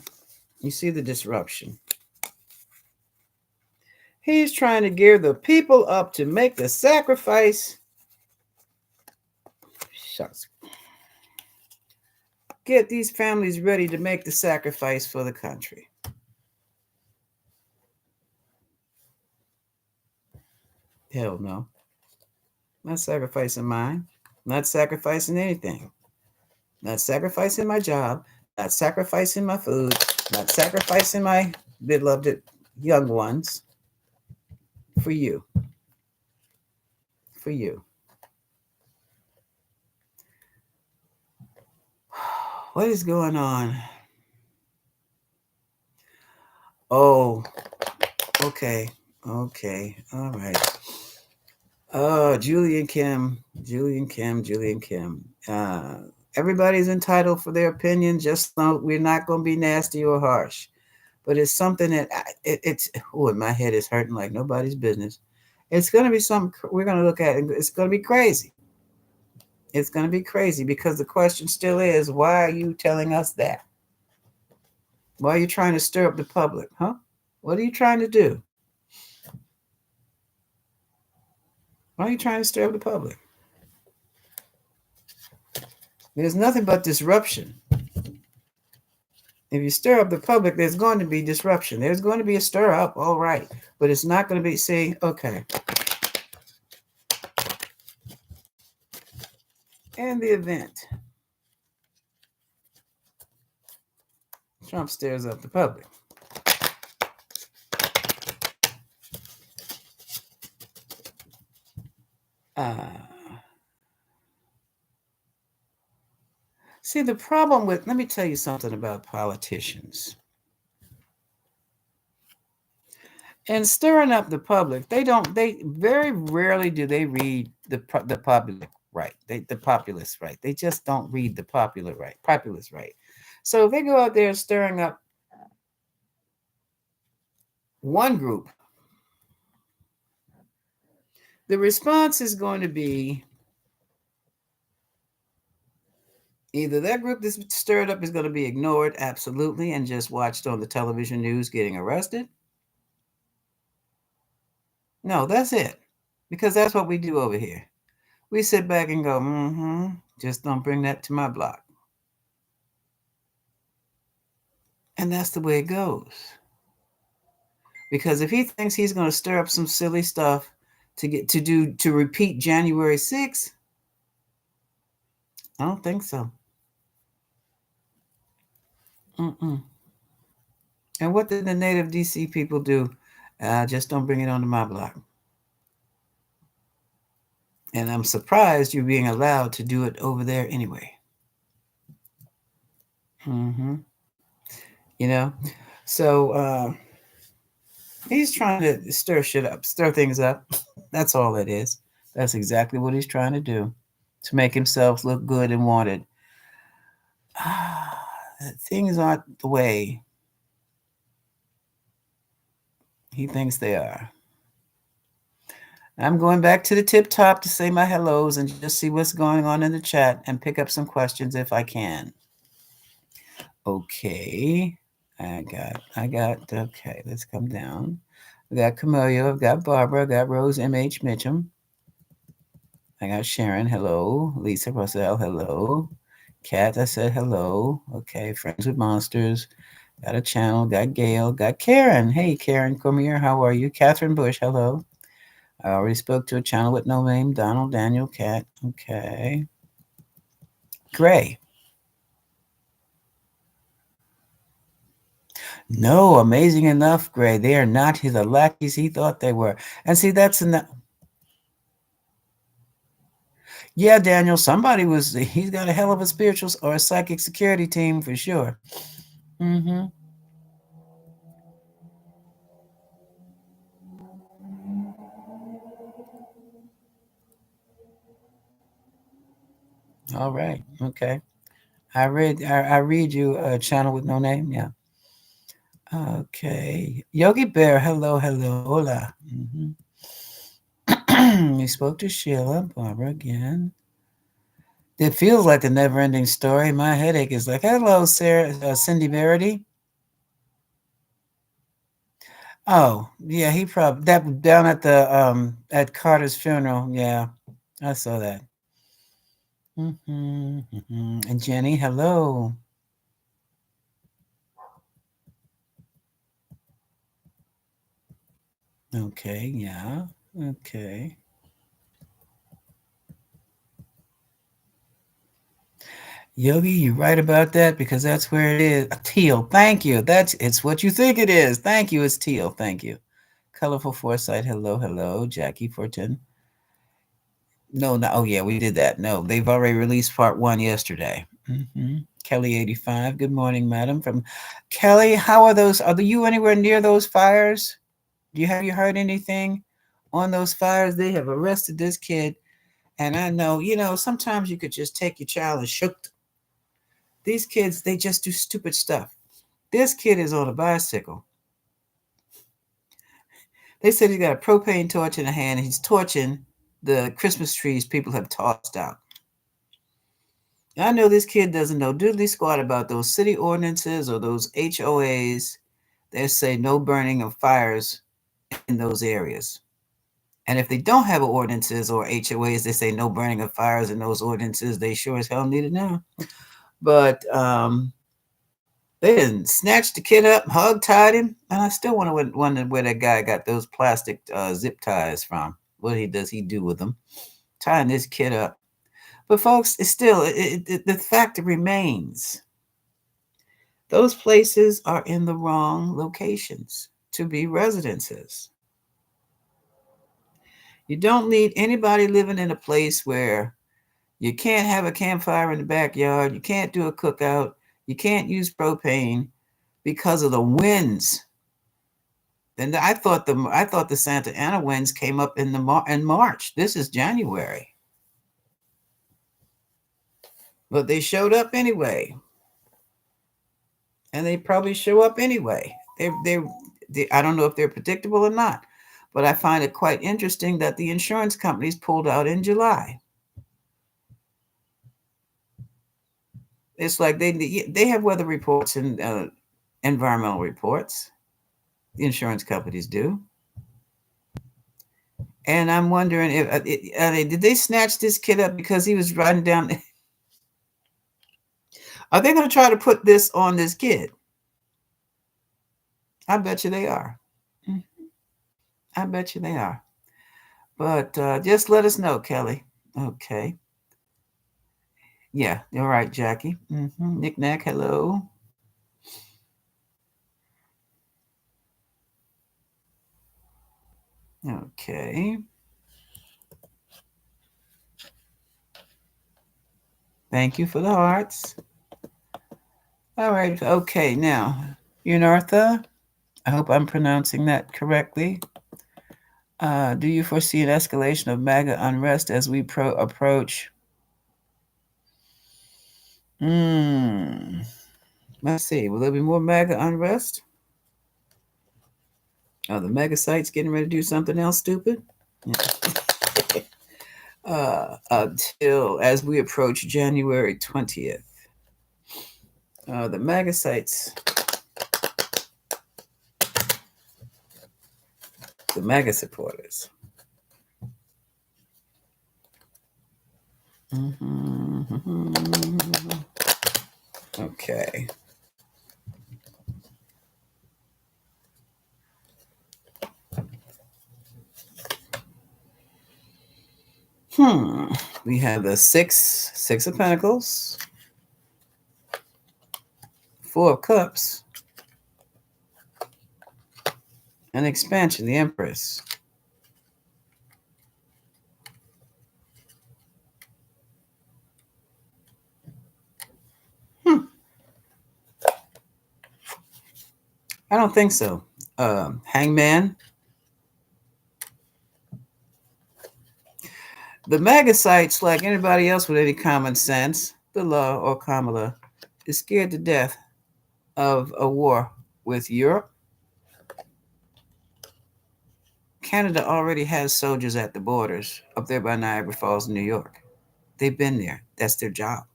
You see the disruption. He's trying to gear the people up to make the sacrifice. Shucks. Get these families ready to make the sacrifice for the country. Hell no. Not sacrificing mine. Not sacrificing anything. Not sacrificing my job. Not sacrificing my food. Not sacrificing my beloved young ones. For you. For you. What is going on? Oh, okay. Okay. All right. Oh, Julian Kim. Everybody's entitled for their opinion. Just know we're not going to be nasty or harsh. But it's something that my head is hurting like nobody's business. It's going to be something we're going to look at. It's going to be crazy. It's going to be crazy because the question still is, why are you telling us that? Why are you trying to stir up the public? Huh? What are you trying to do? Why are you trying to stir up the public? There's nothing but disruption. If you stir up the public, there's going to be disruption. There's going to be a stir up, all right. But it's not going to be, see, okay. In the event Trump stirs up the public, uh, see, the problem with, let me tell you something about politicians. And stirring up the public, they very rarely do they read the popular right, the populist right. They just don't read the populist right. So if they go out there stirring up one group, the response is going to be either that group that's stirred up is going to be ignored absolutely and just watched on the television news getting arrested. No, that's it. Because that's what we do over here. We sit back and go, just don't bring that to my block. And that's the way it goes. Because if he thinks he's going to stir up some silly stuff to repeat January 6th, I don't think so. Mm-mm. And what did the native DC people do? Just don't bring it onto my block. And I'm surprised you're being allowed to do it over there anyway. Mm-hmm. You know, so he's trying to stir shit up, stir things up. That's all it is. That's exactly what he's trying to do to make himself look good and wanted. Things aren't the way he thinks they are. I'm going back to the tip top to say my hellos and just see what's going on in the chat and pick up some questions if I can. Okay. Okay, let's come down. We got Camellia, I've got Barbara, I've got Rose M.H. Mitchum. I got Sharon, hello. Lisa Russell, hello. Kat, I said hello. Okay, Friends with Monsters. Got a channel, got Gail, got Karen. Hey, Karen Cormier, how are you? Catherine Bush, hello. I already spoke to a channel with no name, Donald, Daniel, Cat. Okay. Gray. No, amazing enough, Gray. They are not the lackeys he thought they were. And see, that's enough. Yeah, Daniel, he's got a hell of a spiritual or a psychic security team for sure. Mm-hmm. All right. Okay. I read you a channel with no name. Yeah. Okay. Yogi Bear, hello, hello, hola. Mm-hmm. We spoke to Sheila, Barbara again. It feels like a never ending story. My headache is like, hello, Sarah, Cindy Verity. Oh, yeah, he probably that down at the at Carter's funeral. Yeah, I saw that. And Jenny, hello. Okay, yeah. Okay. Yogi, you're right about that because that's where it is. Teal, thank you. It's what you think it is. Thank you. It's teal. Thank you. Colorful Foresight, hello, hello. Jackie Fortin. No, no. Oh, yeah, we did that. No, they've already released part one yesterday. Kelly 85. Good morning, madam. From Kelly, how are those? Are you anywhere near those fires? Have you heard anything on those fires? They have arrested this kid. And I know, sometimes you could just take your child and shook. These kids, they just do stupid stuff. This kid is on a bicycle. They said he's got a propane torch in a hand and he's torching the Christmas trees people have tossed out. I know this kid doesn't know diddly squat about those city ordinances or those HOAs that say no burning of fires in those areas. And if they don't have ordinances or HOAs, they say no burning of fires in those ordinances. They sure as hell need it now. But they didn't snatch the kid up, hug tied him, and I still wonder where that guy got those plastic zip ties from. What does he do with them? Tying this kid up. But folks, it's still the fact remains. Those places are in the wrong locations to be residences. You don't need anybody living in a place where you can't have a campfire in the backyard, you can't do a cookout, you can't use propane because of the winds. And I thought the Santa Ana winds came up in March. This is January, but they showed up anyway, and they probably show up anyway. I don't know if they're predictable or not, but I find it quite interesting that the insurance companies pulled out in July. It's like they have weather reports and environmental reports. The insurance companies do. And I'm wondering if did they snatch this kid up because he was riding down? Are they going to try to put this on this kid? I bet you they are. I bet you they are. But just let us know, Kelly. Okay. Yeah, you're right, Jackie. Nick Nack, hello. Okay. Thank you for the hearts. All right. Okay. Now, Unartha, I hope I'm pronouncing that correctly. Do you foresee an escalation of MAGA unrest as we approach? Let's see. Will there be more MAGA unrest? Are the mega sites getting ready to do something else stupid? Until as we approach January 20th. The mega sites, the mega supporters. Okay. We have the six of Pentacles, Four of Cups, and expansion, the Empress. I don't think so. Hangman. The MAGA sites, like anybody else with any common sense, the law or Kamala, is scared to death of a war with Europe. Canada already has soldiers at the borders up there by Niagara Falls, New York. They've been there. That's their job.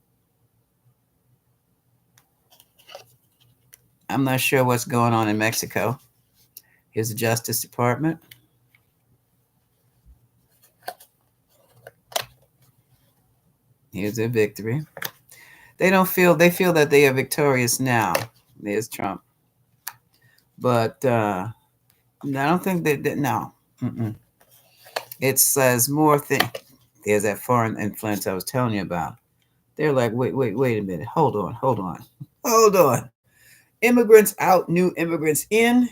I'm not sure what's going on in Mexico. Here's the Justice Department. Here's their victory. They feel that they are victorious now. There's Trump. But I don't think that no. It says more things. There's that foreign influence I was telling you about. They're like, wait a minute. Hold on. Immigrants out, new immigrants in.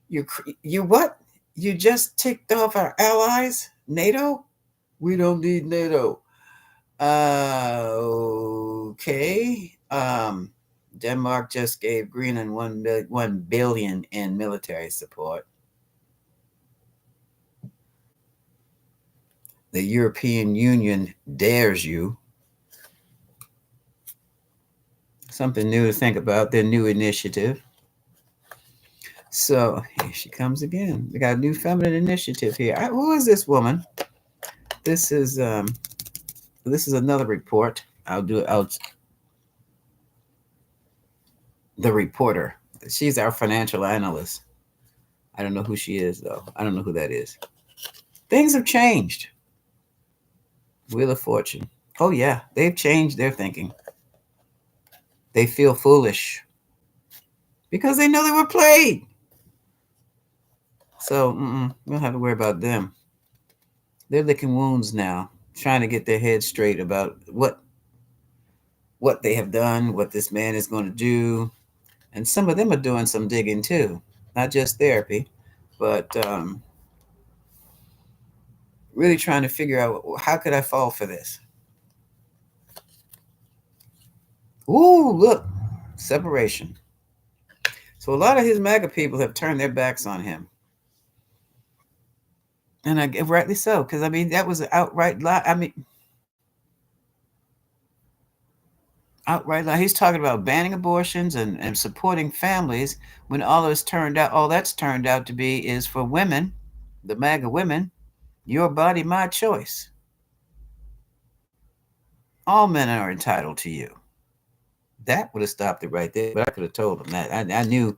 You what? You just ticked off our allies? NATO? We don't need NATO. Okay. Denmark just gave Greenland $1 billion in military support. The European Union dares you. Something new to think about, their new initiative. So here she comes again. We got a new feminine initiative here. Who is this woman? This is another report. The reporter. She's our financial analyst. I don't know who she is though. I don't know who that is. Things have changed. Wheel of Fortune. Oh, yeah, they've changed their thinking. They feel foolish because they know they were played. So, we don't have to worry about them. They're licking wounds now, trying to get their heads straight about what they have done, what this man is going to do. And some of them are doing some digging too, not just therapy, but really trying to figure out how could I fall for this. Ooh, look, separation. So a lot of his MAGA people have turned their backs on him, and rightly so, because I mean that was an outright lie. I mean, outright lie. He's talking about banning abortions and supporting families when all that's turned out to be is for women, the MAGA women, your body, my choice. All men are entitled to you. That would have stopped it right there. But I could have told them that. I knew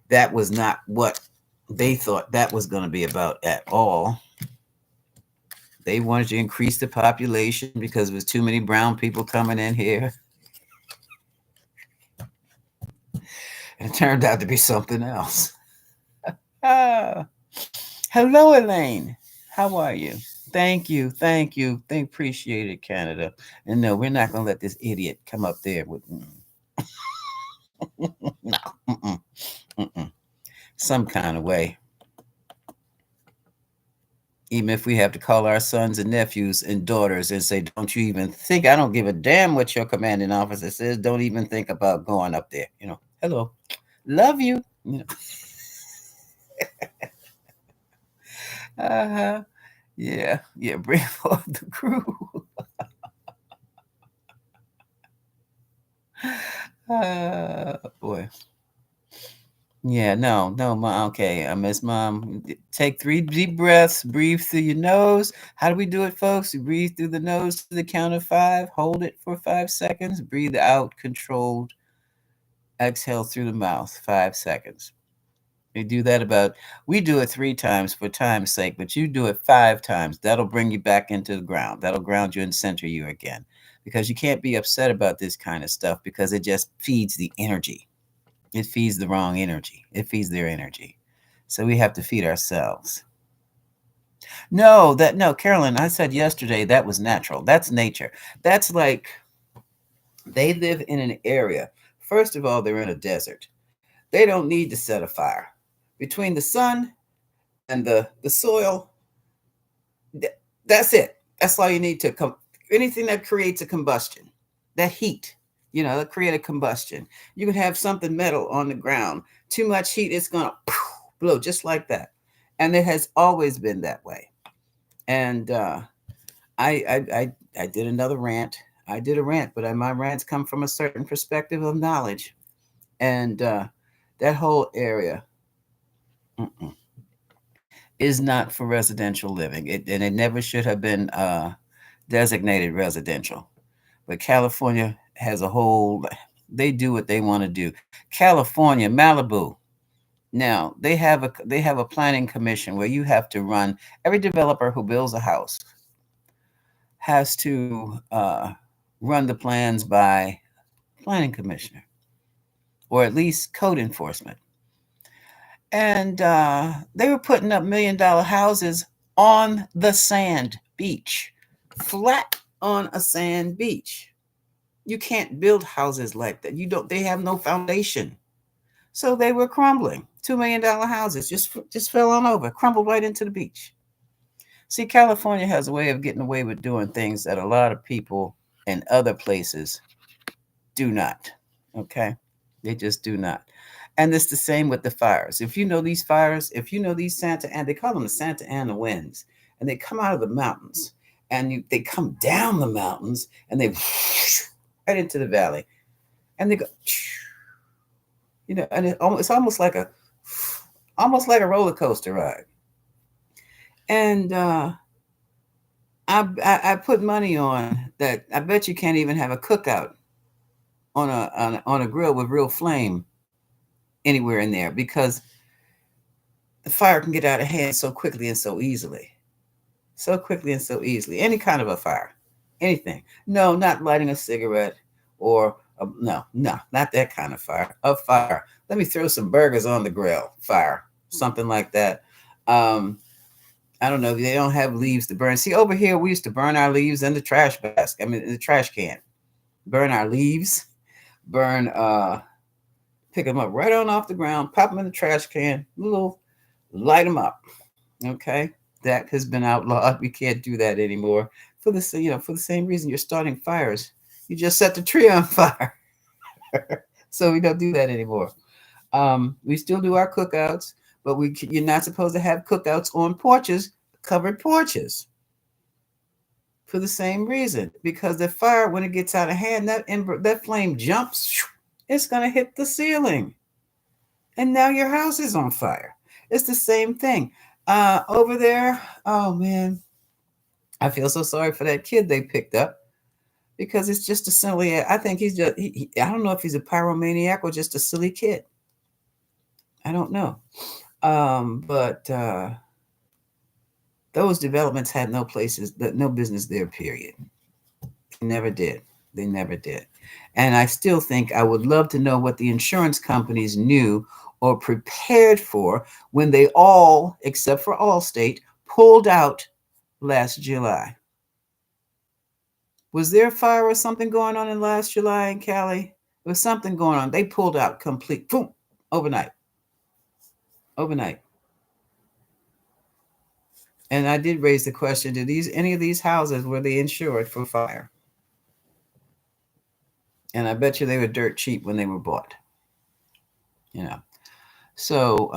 that was not what they thought that was going to be about at all. They wanted to increase the population because there was too many brown people coming in here. And it turned out to be something else. Ah, hello, Elaine. How are you? Thank you. Thank you. Thank appreciate it, Canada. And no, we're not going to let this idiot come up there with no. Mm-mm, mm-mm. Some kind of way. Even if we have to call our sons and nephews and daughters and say, don't you even think, I don't give a damn what your commanding officer says. Don't even think about going up there. Hello, love you. Uh-huh. Yeah, yeah, bring forth the crew. Boy. Yeah, no, no, mom. Okay, I miss mom. Take 3 deep breaths, breathe through your nose. How do we do it, folks? You breathe through the nose to the count of 5, hold it for 5 seconds, breathe out, controlled, exhale through the mouth, 5 seconds. We do it 3 times for time's sake, but you do it 5 times. That'll bring you back into the ground. That'll ground you and center you again. Because you can't be upset about this kind of stuff because it just feeds the energy. It feeds the wrong energy. It feeds their energy. So we have to feed ourselves. No, Carolyn, I said yesterday that was natural. That's nature. That's like they live in an area. First of all, they're in a desert. They don't need to set a fire. Between the sun and the soil, that's it. That's all you need to come. Anything that creates a combustion, that heat, that create a combustion. You can have something metal on the ground. Too much heat, it's gonna blow just like that. And it has always been that way. And I did another rant. I did a rant, but my rants come from a certain perspective of knowledge. And that whole area mm-mm, is not for residential living. And it never should have been designated residential. But California has a whole, they do what they want to do. California, Malibu. Now they have a planning commission where you have to run. Every developer who builds a house has to run the plans by planning commissioner or at least code enforcement. And they were putting up $1 million houses on the sand beach, flat on a sand beach. You can't build houses like that. You don't. They have no foundation, so they were crumbling. $2 million houses just fell on over, crumbled right into the beach. See, California has a way of getting away with doing things that a lot of people in other places do not. Okay, they just do not. And it's the same with the fires. If you know these fires, if you know these Santa Ana, they call them the Santa Ana winds, and they come out of the mountains, and they come down the mountains, and they right into the valley, and they go, and it's almost like a roller coaster ride. And I put money on that. I bet you can't even have a cookout on a grill with real flame anywhere in there because the fire can get out of hand so quickly and so easily. so quickly and so easily. Any kind of a fire, anything. No, not lighting a cigarette or no, no, not that kind of fire. A fire. Let me throw some burgers on the grill. Fire, something like that. Um, I don't know. They don't have leaves to burn. See, over here we used to burn our leaves in the trash basket. I mean, in the trash can. Burn our leaves. Burn. Pick them up right on off the ground. Pop them in the trash can. Little. Light them up. Okay, that has been outlawed. We can't do that anymore for the for the same reason you're starting fires. You just set the tree on fire, so we don't do that anymore. We still do our cookouts, but you're not supposed to have cookouts on porches, covered porches, for the same reason. Because the fire, when it gets out of hand, that flame jumps, it's gonna hit the ceiling, and now your house is on fire. It's the same thing. Over there, oh man, I feel so sorry for that kid they picked up because it's just a silly. I think he's just. I don't know if he's a pyromaniac or just a silly kid. I don't know. But those developments had no business there. Period. They never did. They never did. And I still think I would love to know what the insurance companies knew or prepared for when they all, except for Allstate, pulled out last July. Was there a fire or something going on in last July in Cali? There was something going on. They pulled out complete, boom, overnight. Overnight. And I did raise the question, did any of these houses, were they insured for fire? And I bet you they were dirt cheap when they were bought. You know. So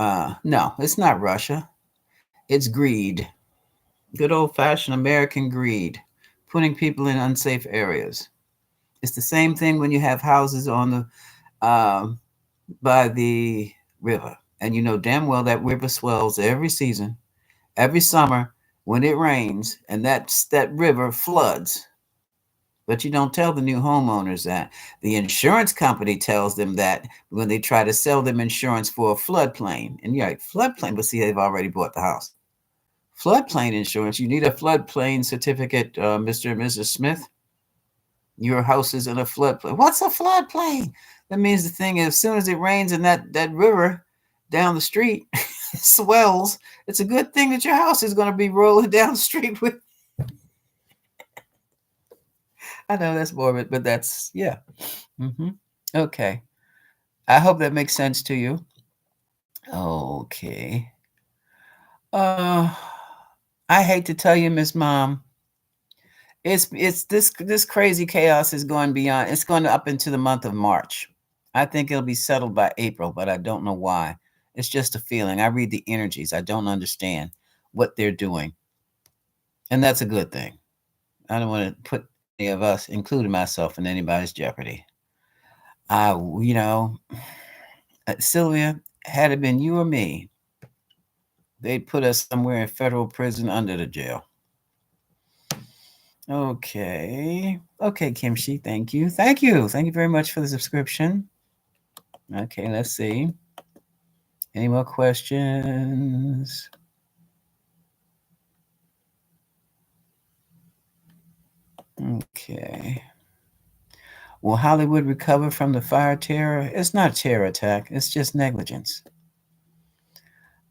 no, it's not Russia. It's greed. Good old fashioned American greed, putting people in unsafe areas. It's the same thing when you have houses on by the river, and you know damn well that river swells every season, every summer when it rains, and that river floods. But you don't tell the new homeowners that. The insurance company tells them that when they try to sell them insurance for a floodplain. And you're like, floodplain? But see, they've already bought the house. Floodplain insurance. You need a floodplain certificate, Mr. and Mrs. Smith. Your house is in a floodplain. What's a floodplain? That means the thing is, as soon as it rains and that river down the street swells, it's a good thing that your house is going to be rolling down the street with. I know that's morbid, but that's, yeah. Mm-hmm. Okay. I hope that makes sense to you. Okay. Uh, I hate to tell you, Miss Mom, it's this crazy chaos is going beyond. It's going up into the month of March. I think it'll be settled by April, but I don't know why. It's just a feeling. I read the energies. I don't understand what they're doing, and that's a good thing. I don't want to put any of us, including myself, in anybody's jeopardy. I, you know, Sylvia, had it been you or me, they'd put us somewhere in federal prison under the jail. Okay. Okay, Kimchi, thank you. Thank you. Thank you very much for the subscription. Okay, let's see. Any more questions? Okay. Will Hollywood recover from the fire terror? It's not a terror attack, it's just negligence.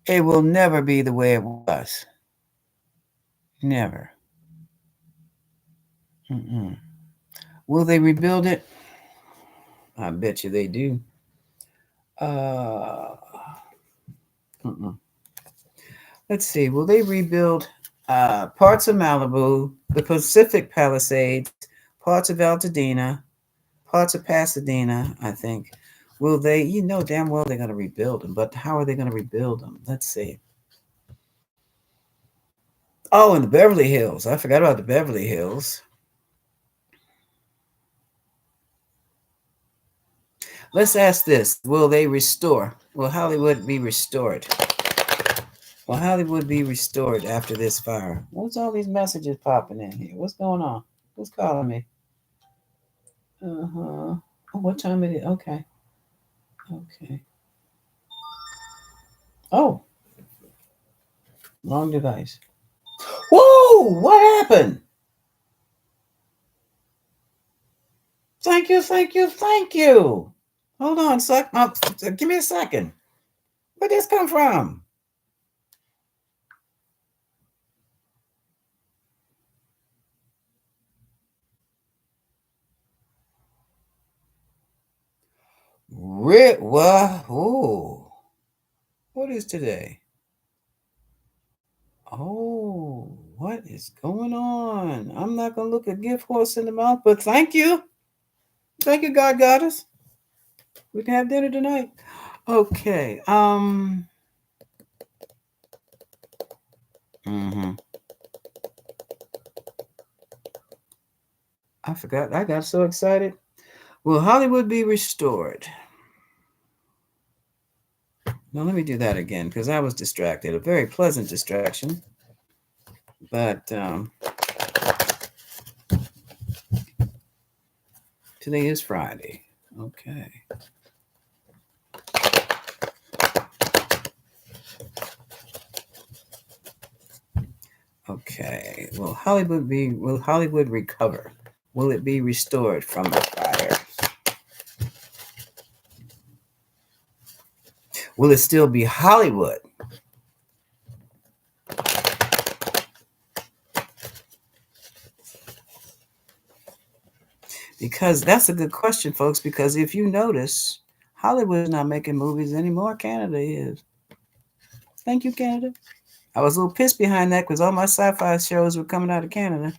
It will never be the way it was. Never. Mm-mm. Will they rebuild it? I bet you they do. Uh, let's see. Will they rebuild parts of Malibu, the Pacific Palisades, parts of Altadena, parts of Pasadena? I think. Will they? You know damn well they're going to rebuild them, but how are they going to rebuild them? Let's see. Oh, and the Beverly Hills. I forgot about the Beverly Hills. Let's ask this. Will they restore? Will Hollywood be restored? Will Hollywood be restored after this fire? What's all these messages popping in here? What's going on? Who's calling me? Uh-huh. Oh, what time is it? Okay. Okay. Oh, wrong device. Whoa! Ooh, what happened? Thank you, thank you, thank you. Hold on, give me a second. Where did this come from? What? Ooh, what is today? Oh, what is going on? I'm not gonna look a gift horse in the mouth, but thank you, God Goddess. We can have dinner tonight. Okay. Mhm. I forgot. I got so excited. Will Hollywood be restored? Now let me do that again because I was distracted. A very pleasant distraction, but today is Friday. Okay. Okay. Will Hollywood recover? Will it be restored from the fire? Will it still be Hollywood? Because that's a good question, folks. Because if you notice, Hollywood is not making movies anymore. Canada is. Thank you, Canada. I was a little pissed behind that because all my sci-fi shows were coming out of Canada.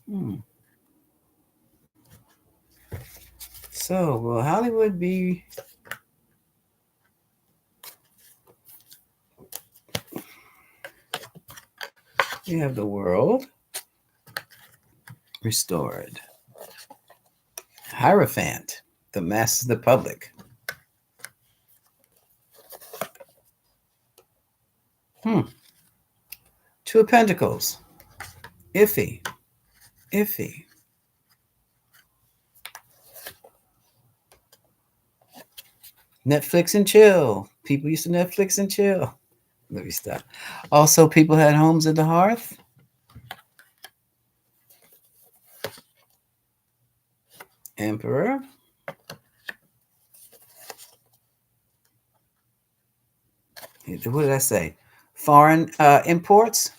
Hmm. So, will Hollywood be? We have the world restored. Hierophant, the masses, the public. Hmm. Two of Pentacles. Iffy. Iffy. Netflix and chill. People used to Netflix and chill. Let me stop. Also, people had homes at the hearth. Emperor. What did I say? Foreign imports.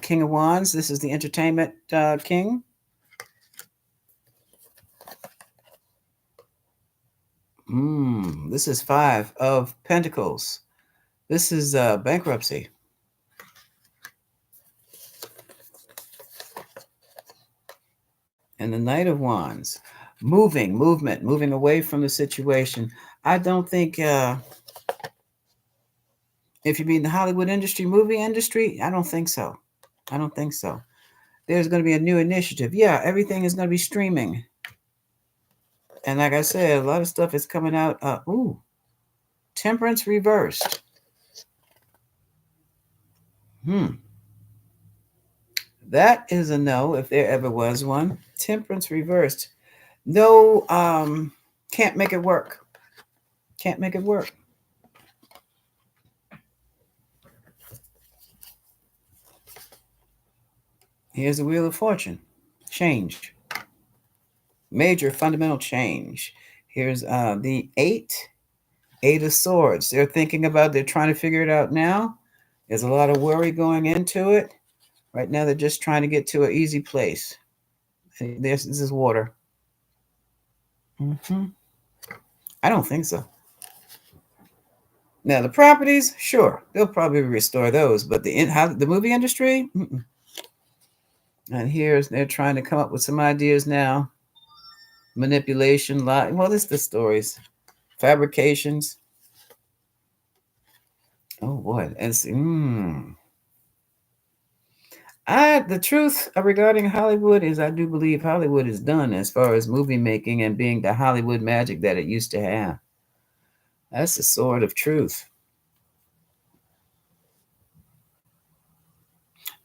King of Wands. This is the entertainment king. This is Five of Pentacles. This is bankruptcy. And the Knight of Wands. Movement, moving away from the situation. I don't think, if you mean the Hollywood industry, movie industry, I don't think so. I don't think so. There's going to be a new initiative. Yeah, everything is going to be streaming. And like I said, a lot of stuff is coming out. Temperance reversed. That is a no, if there ever was one. Temperance reversed. No, can't make it work. Can't make it work. Here's the Wheel of Fortune. Change. Major fundamental change. Here's the Eight of Swords. They're trying to figure it out now. There's a lot of worry going into it. Right now, they're just trying to get to an easy place. This is water. I don't think so. Now, the properties, sure, they'll probably restore those, but the movie industry, and they're trying to come up with some ideas now. Manipulation, lie. Well, this is the stories, fabrications. Oh boy, the truth regarding Hollywood is I do believe Hollywood is done as far as movie making and being the Hollywood magic that it used to have. That's the sword of truth.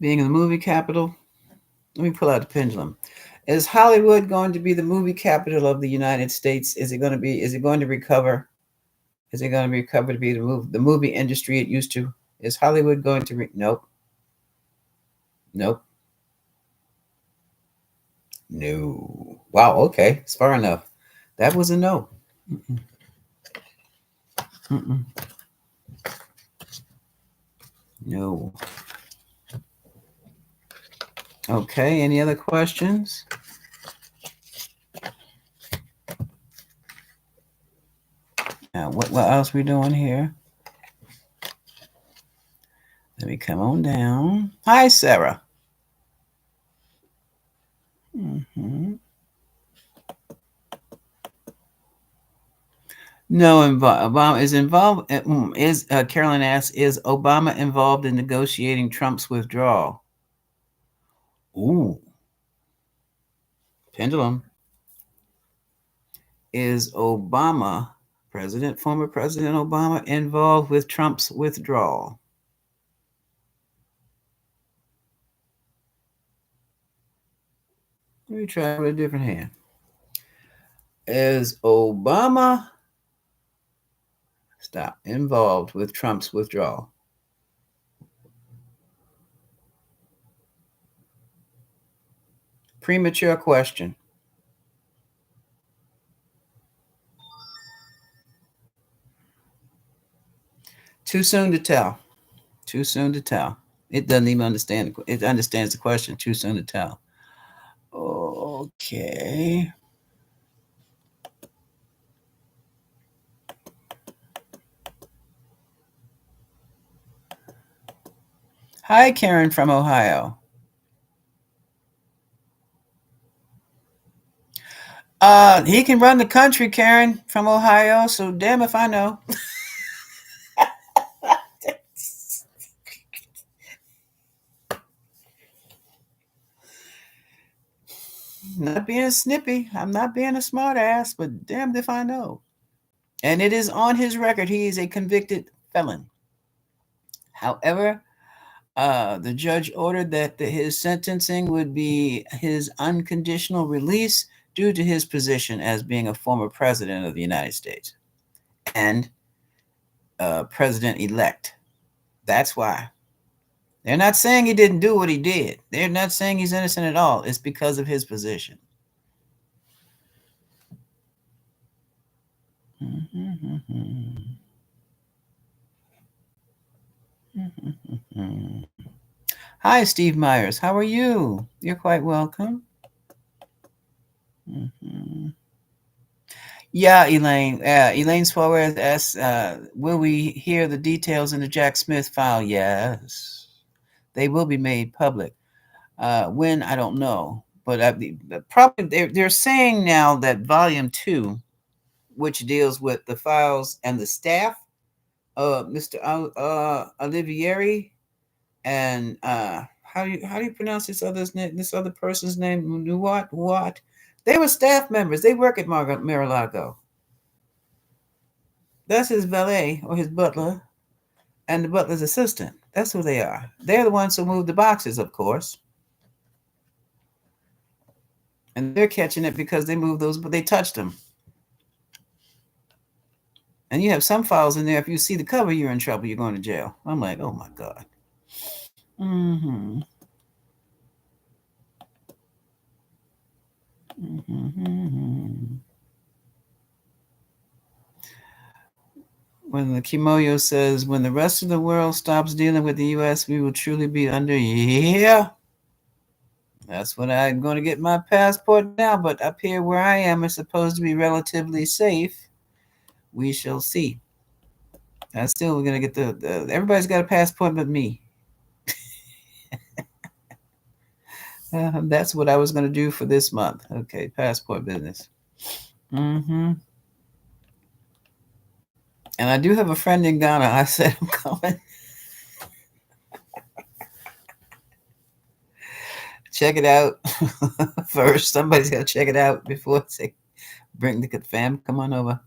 being the movie capital. Let me pull out the pendulum. Is Hollywood going to be the movie capital of the United States? Is it going to be? Is it going to recover? Is it going to recover to be the movie industry it used to? Is Hollywood going to? Nope. Nope. No. Wow. Okay. It's far enough. That was a no. Mm-mm. Mm-mm. No. Okay. Any other questions? Now, what else we doing here? Let me come on down. Hi, Sarah. Hmm. No, Obama is involved. Is Carolyn asks, is Obama involved in negotiating Trump's withdrawal? Ooh, pendulum. Is former President Obama, involved with Trump's withdrawal? Let me try with a different hand. Is Obama involved with Trump's withdrawal? Premature question. Too soon to tell. Too soon to tell. It doesn't even understand. It understands the question. Too soon to tell. Okay. Hi, Karen from Ohio. He can run the country, Karen from Ohio. So damn if I know. Not being snippy. I'm not being a smart ass, but damned if I know. And it is on his record. He is a convicted felon. However, the judge ordered that his sentencing would be his unconditional release due to his position as being a former president of the United States and president elect. That's why. They're not saying he didn't do what he did. They're not saying he's innocent at all. It's because of his position. Hi, Steve Myers. How are you? You're quite welcome. Yeah, Elaine. Elaine Suarez asks, will we hear the details in the Jack Smith file? Yes. They will be made public. When, I don't know. But probably they're saying now that Volume 2, which deals with the files and the staff, Mr. Olivieri, and how do you pronounce this other's name? This other person's name? What? They were staff members. They work at Mar-a-Lago. That's his valet or his butler, and the butler's assistant. That's who they are. They're the ones who moved the boxes, of course. And they're catching it because they moved those, but they touched them. And you have some files in there. If you see the cover, you're in trouble. You're going to jail. I'm like, oh my God. Mm-hmm. Mm-hmm. When the Kimoyo says, when the rest of the world stops dealing with the U.S., we will truly be under. Yeah. That's when I'm going to get my passport now. But up here where I am, it's supposed to be relatively safe. We shall see. I still going to get everybody's got a passport but me. That's what I was going to do for this month. Okay, passport business. Mm-hmm. And I do have a friend in Ghana. I said I'm coming. Check it out first. Somebody's got to check it out before they bring the fam. Come on over.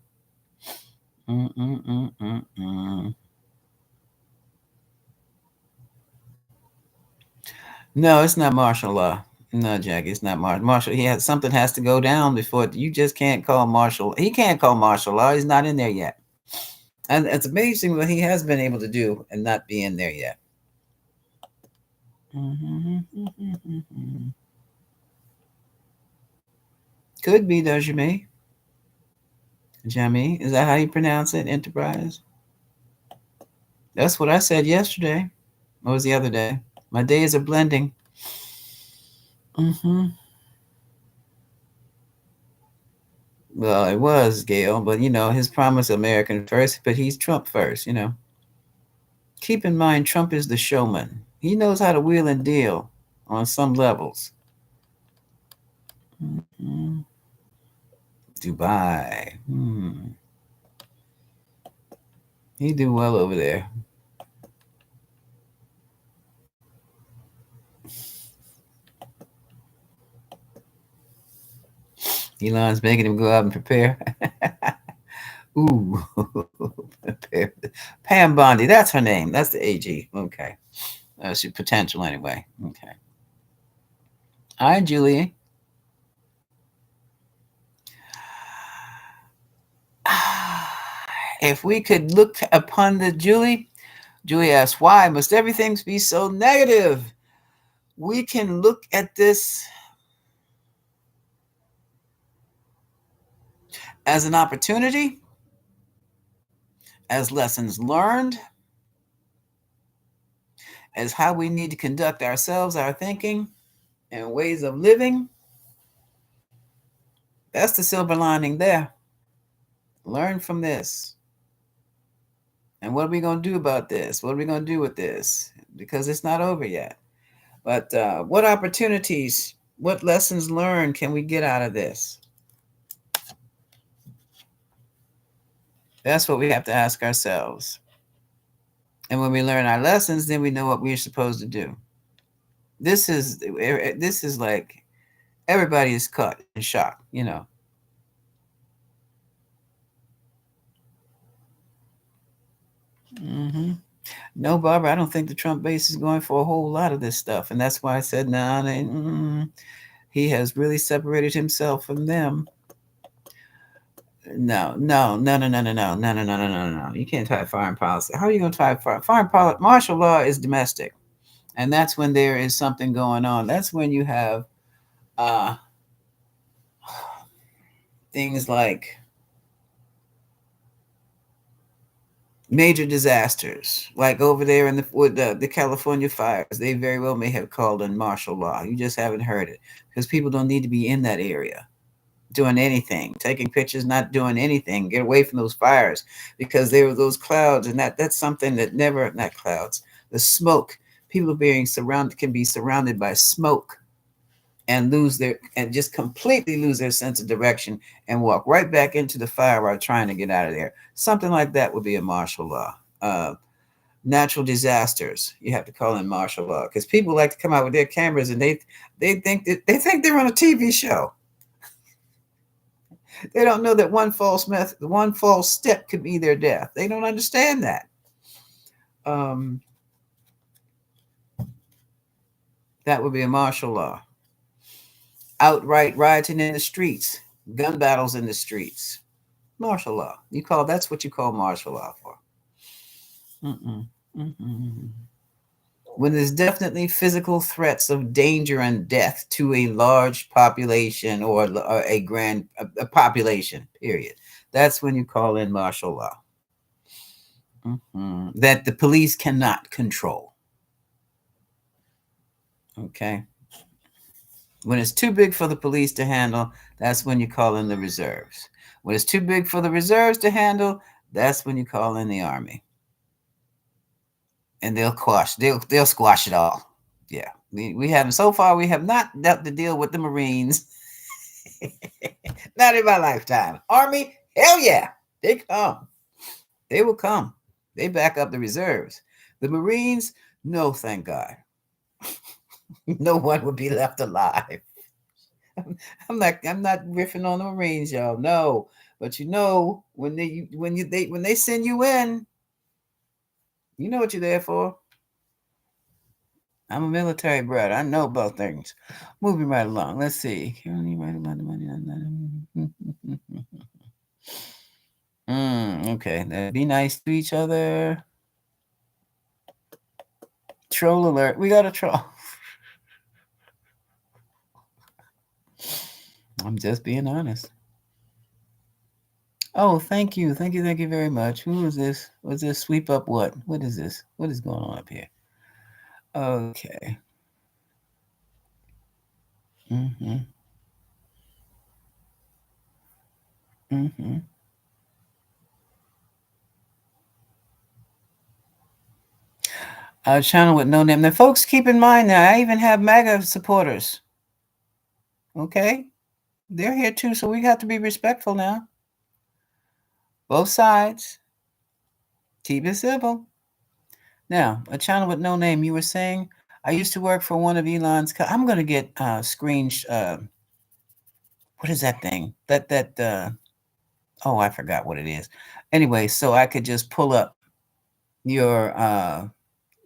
Mm-mm-mm-mm-mm. No, it's not martial law. No, Jackie, it's not martial. He has something has to go down before you just can't call martial. He can't call martial law. He's not in there yet. And it's amazing what he has been able to do and not be in there yet. Could be, does you me? Jamie, is that how you pronounce it? Enterprise? That's what I said yesterday. What was the other day? My days are blending. hmm Well, it was Gail, but his promise American first, but he's Trump first. Keep in mind, Trump is the showman. He knows how to wheel and deal on some levels. Mhm. Dubai. He do well over there. Elon's making him go out and prepare. Ooh, prepare. Pam Bondi. That's her name. That's the AG. Okay. She's potential anyway. Okay. Hi, Julie. If we could look upon the Julie asks, why must everything be so negative? We can look at this as an opportunity, as lessons learned, as how we need to conduct ourselves, our thinking, and ways of living. That's the silver lining there. Learn from this. And what are we going to do about this? What are we going to do with this? Because it's not over yet. But what opportunities, what lessons learned can we get out of this? That's what we have to ask ourselves. And when we learn our lessons, then we know what we're supposed to do. This is like everybody is caught in shock. hmm No, Barbara, I don't think the Trump base is going for a whole lot of this stuff, and that's why I said, nah, he has really separated himself from them. No, no, no, no, no, no, no, no, no, no, no, no, no. You can't tie foreign policy. How are you going to tie foreign policy? Martial law is domestic, and that's when there is something going on. That's when you have uh, things like major disasters, like over there in the California fires. They very well may have called in martial law. You just haven't heard it because people don't need to be in that area doing anything, taking pictures, not doing anything. Get away from those fires because there were those clouds, and that's something that never not clouds. The smoke. People are being surrounded can be surrounded by smoke and just completely lose their sense of direction and walk right back into the fire while trying to get out of there. Something like that would be a martial law. Natural disasters, you have to call in martial law because people like to come out with their cameras and they think they're on a TV show. They don't know that one false step could be their death. They don't understand that. Um, that would be a martial law. Outright rioting in the streets, gun battles in the streets. Martial law. That's what you call martial law for. Mm-mm. Mm-mm. When there's definitely physical threats of danger and death to a large population or a population, period. That's when you call in martial law. That the police cannot control. Okay. When it's too big for the police to handle, that's when you call in the reserves. When it's too big for the reserves to handle, that's when you call in the army. And they'll squash it all. Yeah. We haven't so far we have not dealt to deal with the Marines. Not in my lifetime. Army, hell yeah. They come. They will come. They back up the reserves. The Marines, no, thank God. No one would be left alive. I'm not riffing on the Marines, y'all. No. But when they send you in, you know what you're there for. I'm a military brat. I know about things. Moving right along. Let's see. Okay. Be nice to each other. Troll alert. We got a troll. I'm just being honest. Oh, thank you. Thank you. Thank you very much. Who is this? Was this sweep up what? What is this? What is going on up here? Okay. Mm-hmm. Mm-hmm. A channel with no name. Now, folks, keep in mind now, I even have MAGA supporters. Okay? They're here too, so we have to be respectful now. Both sides. Keep it simple. Now, a channel with no name. You were saying I used to work for one of Elon's. I'm gonna get screen. What is that thing? Oh, I forgot what it is. Anyway, so I could just pull up your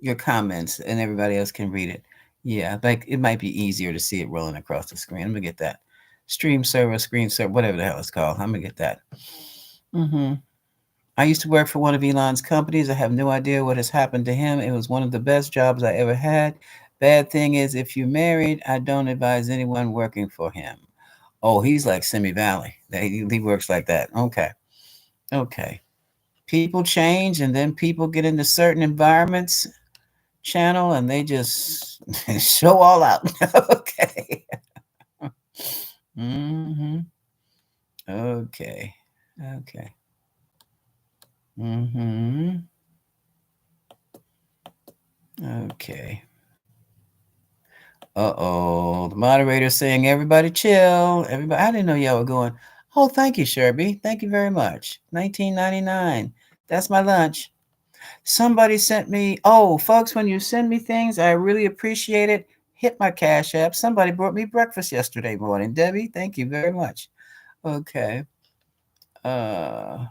your comments and everybody else can read it. Yeah, like it might be easier to see it rolling across the screen. I'm gonna get that stream server, screen server, whatever the hell it's called. I'm gonna get that. Mm-hmm. I used to work for one of Elon's companies. I have no idea what has happened to him. It was one of the best jobs I ever had. Bad thing is, if you're married, I don't advise anyone working for him. Oh, he's like Simi Valley. He works like that. Okay. Okay. People change and then people get into certain environments, channel, and they just show all out. Okay. Mm-hmm. Okay. Okay. Mm-hmm. Okay. Uh-oh. The moderator saying, everybody chill. Everybody, I didn't know y'all were going. Oh, thank you, Sherby. Thank you very much. 19.99. That's my lunch. Somebody sent me, oh, folks, when you send me things, I really appreciate it. Hit my Cash App. Somebody brought me breakfast yesterday morning. Debbie, thank you very much. Okay. Uh,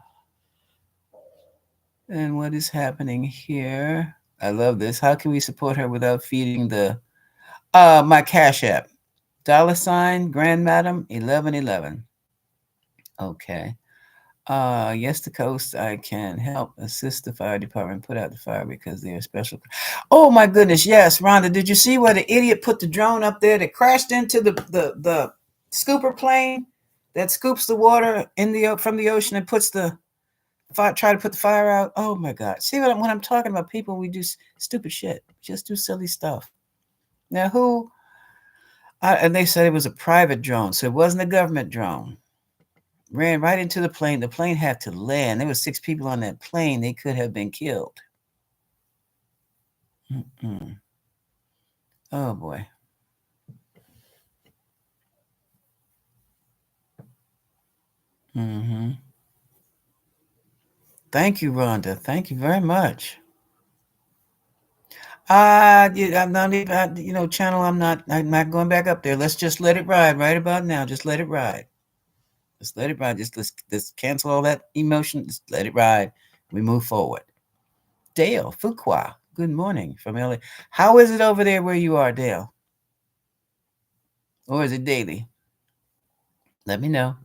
and what is happening here? I love this. How can we support her without feeding the my Cash App? $ Grand Madam 1111. Okay. Yes, the coast. I can help assist the fire department put out the fire because they're special. Oh my goodness, yes, Rhonda. Did you see where the idiot put the drone up there that crashed into the scooper plane that scoops the water in the from the ocean and puts the fire, try to put the fire out? Oh my God! See what when I'm talking about people, we do stupid shit. Just do silly stuff. Now who? And they said it was a private drone, so it wasn't a government drone. Ran right into the plane. The plane had to land. There were 6 people on that plane. They could have been killed. Mm-mm. Oh boy. Mm-hmm. Thank you, Rhonda. Thank you very much. I'm not even, channel. I'm not going back up there. Let's just let it ride right about now. Just let it ride. Just let it ride. Let's cancel all that emotion. Just let it ride. We move forward. Dale Fuqua. Good morning from LA. How is it over there where you are, Dale? Or is it daily? Let me know.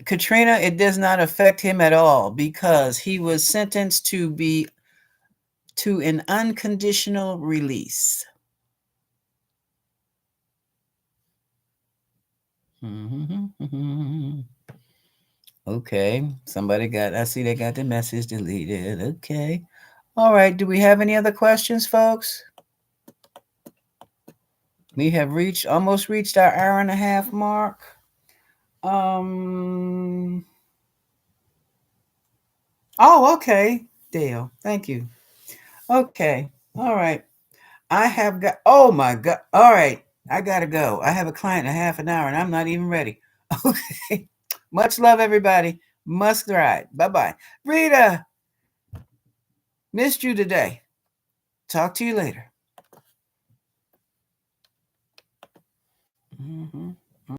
Katrina, it does not affect him at all because he was sentenced to be to an unconditional release. Okay, I see they got the message deleted. Okay. All right, do we have any other questions, folks? We have almost reached our hour and a half mark. Oh, okay, Dale. Thank you. Okay. All right. I have got, oh my God. All right. I got to go. I have a client in a half an hour and I'm not even ready. Okay. Much love, everybody. Must ride. Bye bye. Rita, missed you today. Talk to you later. Mm-hmm.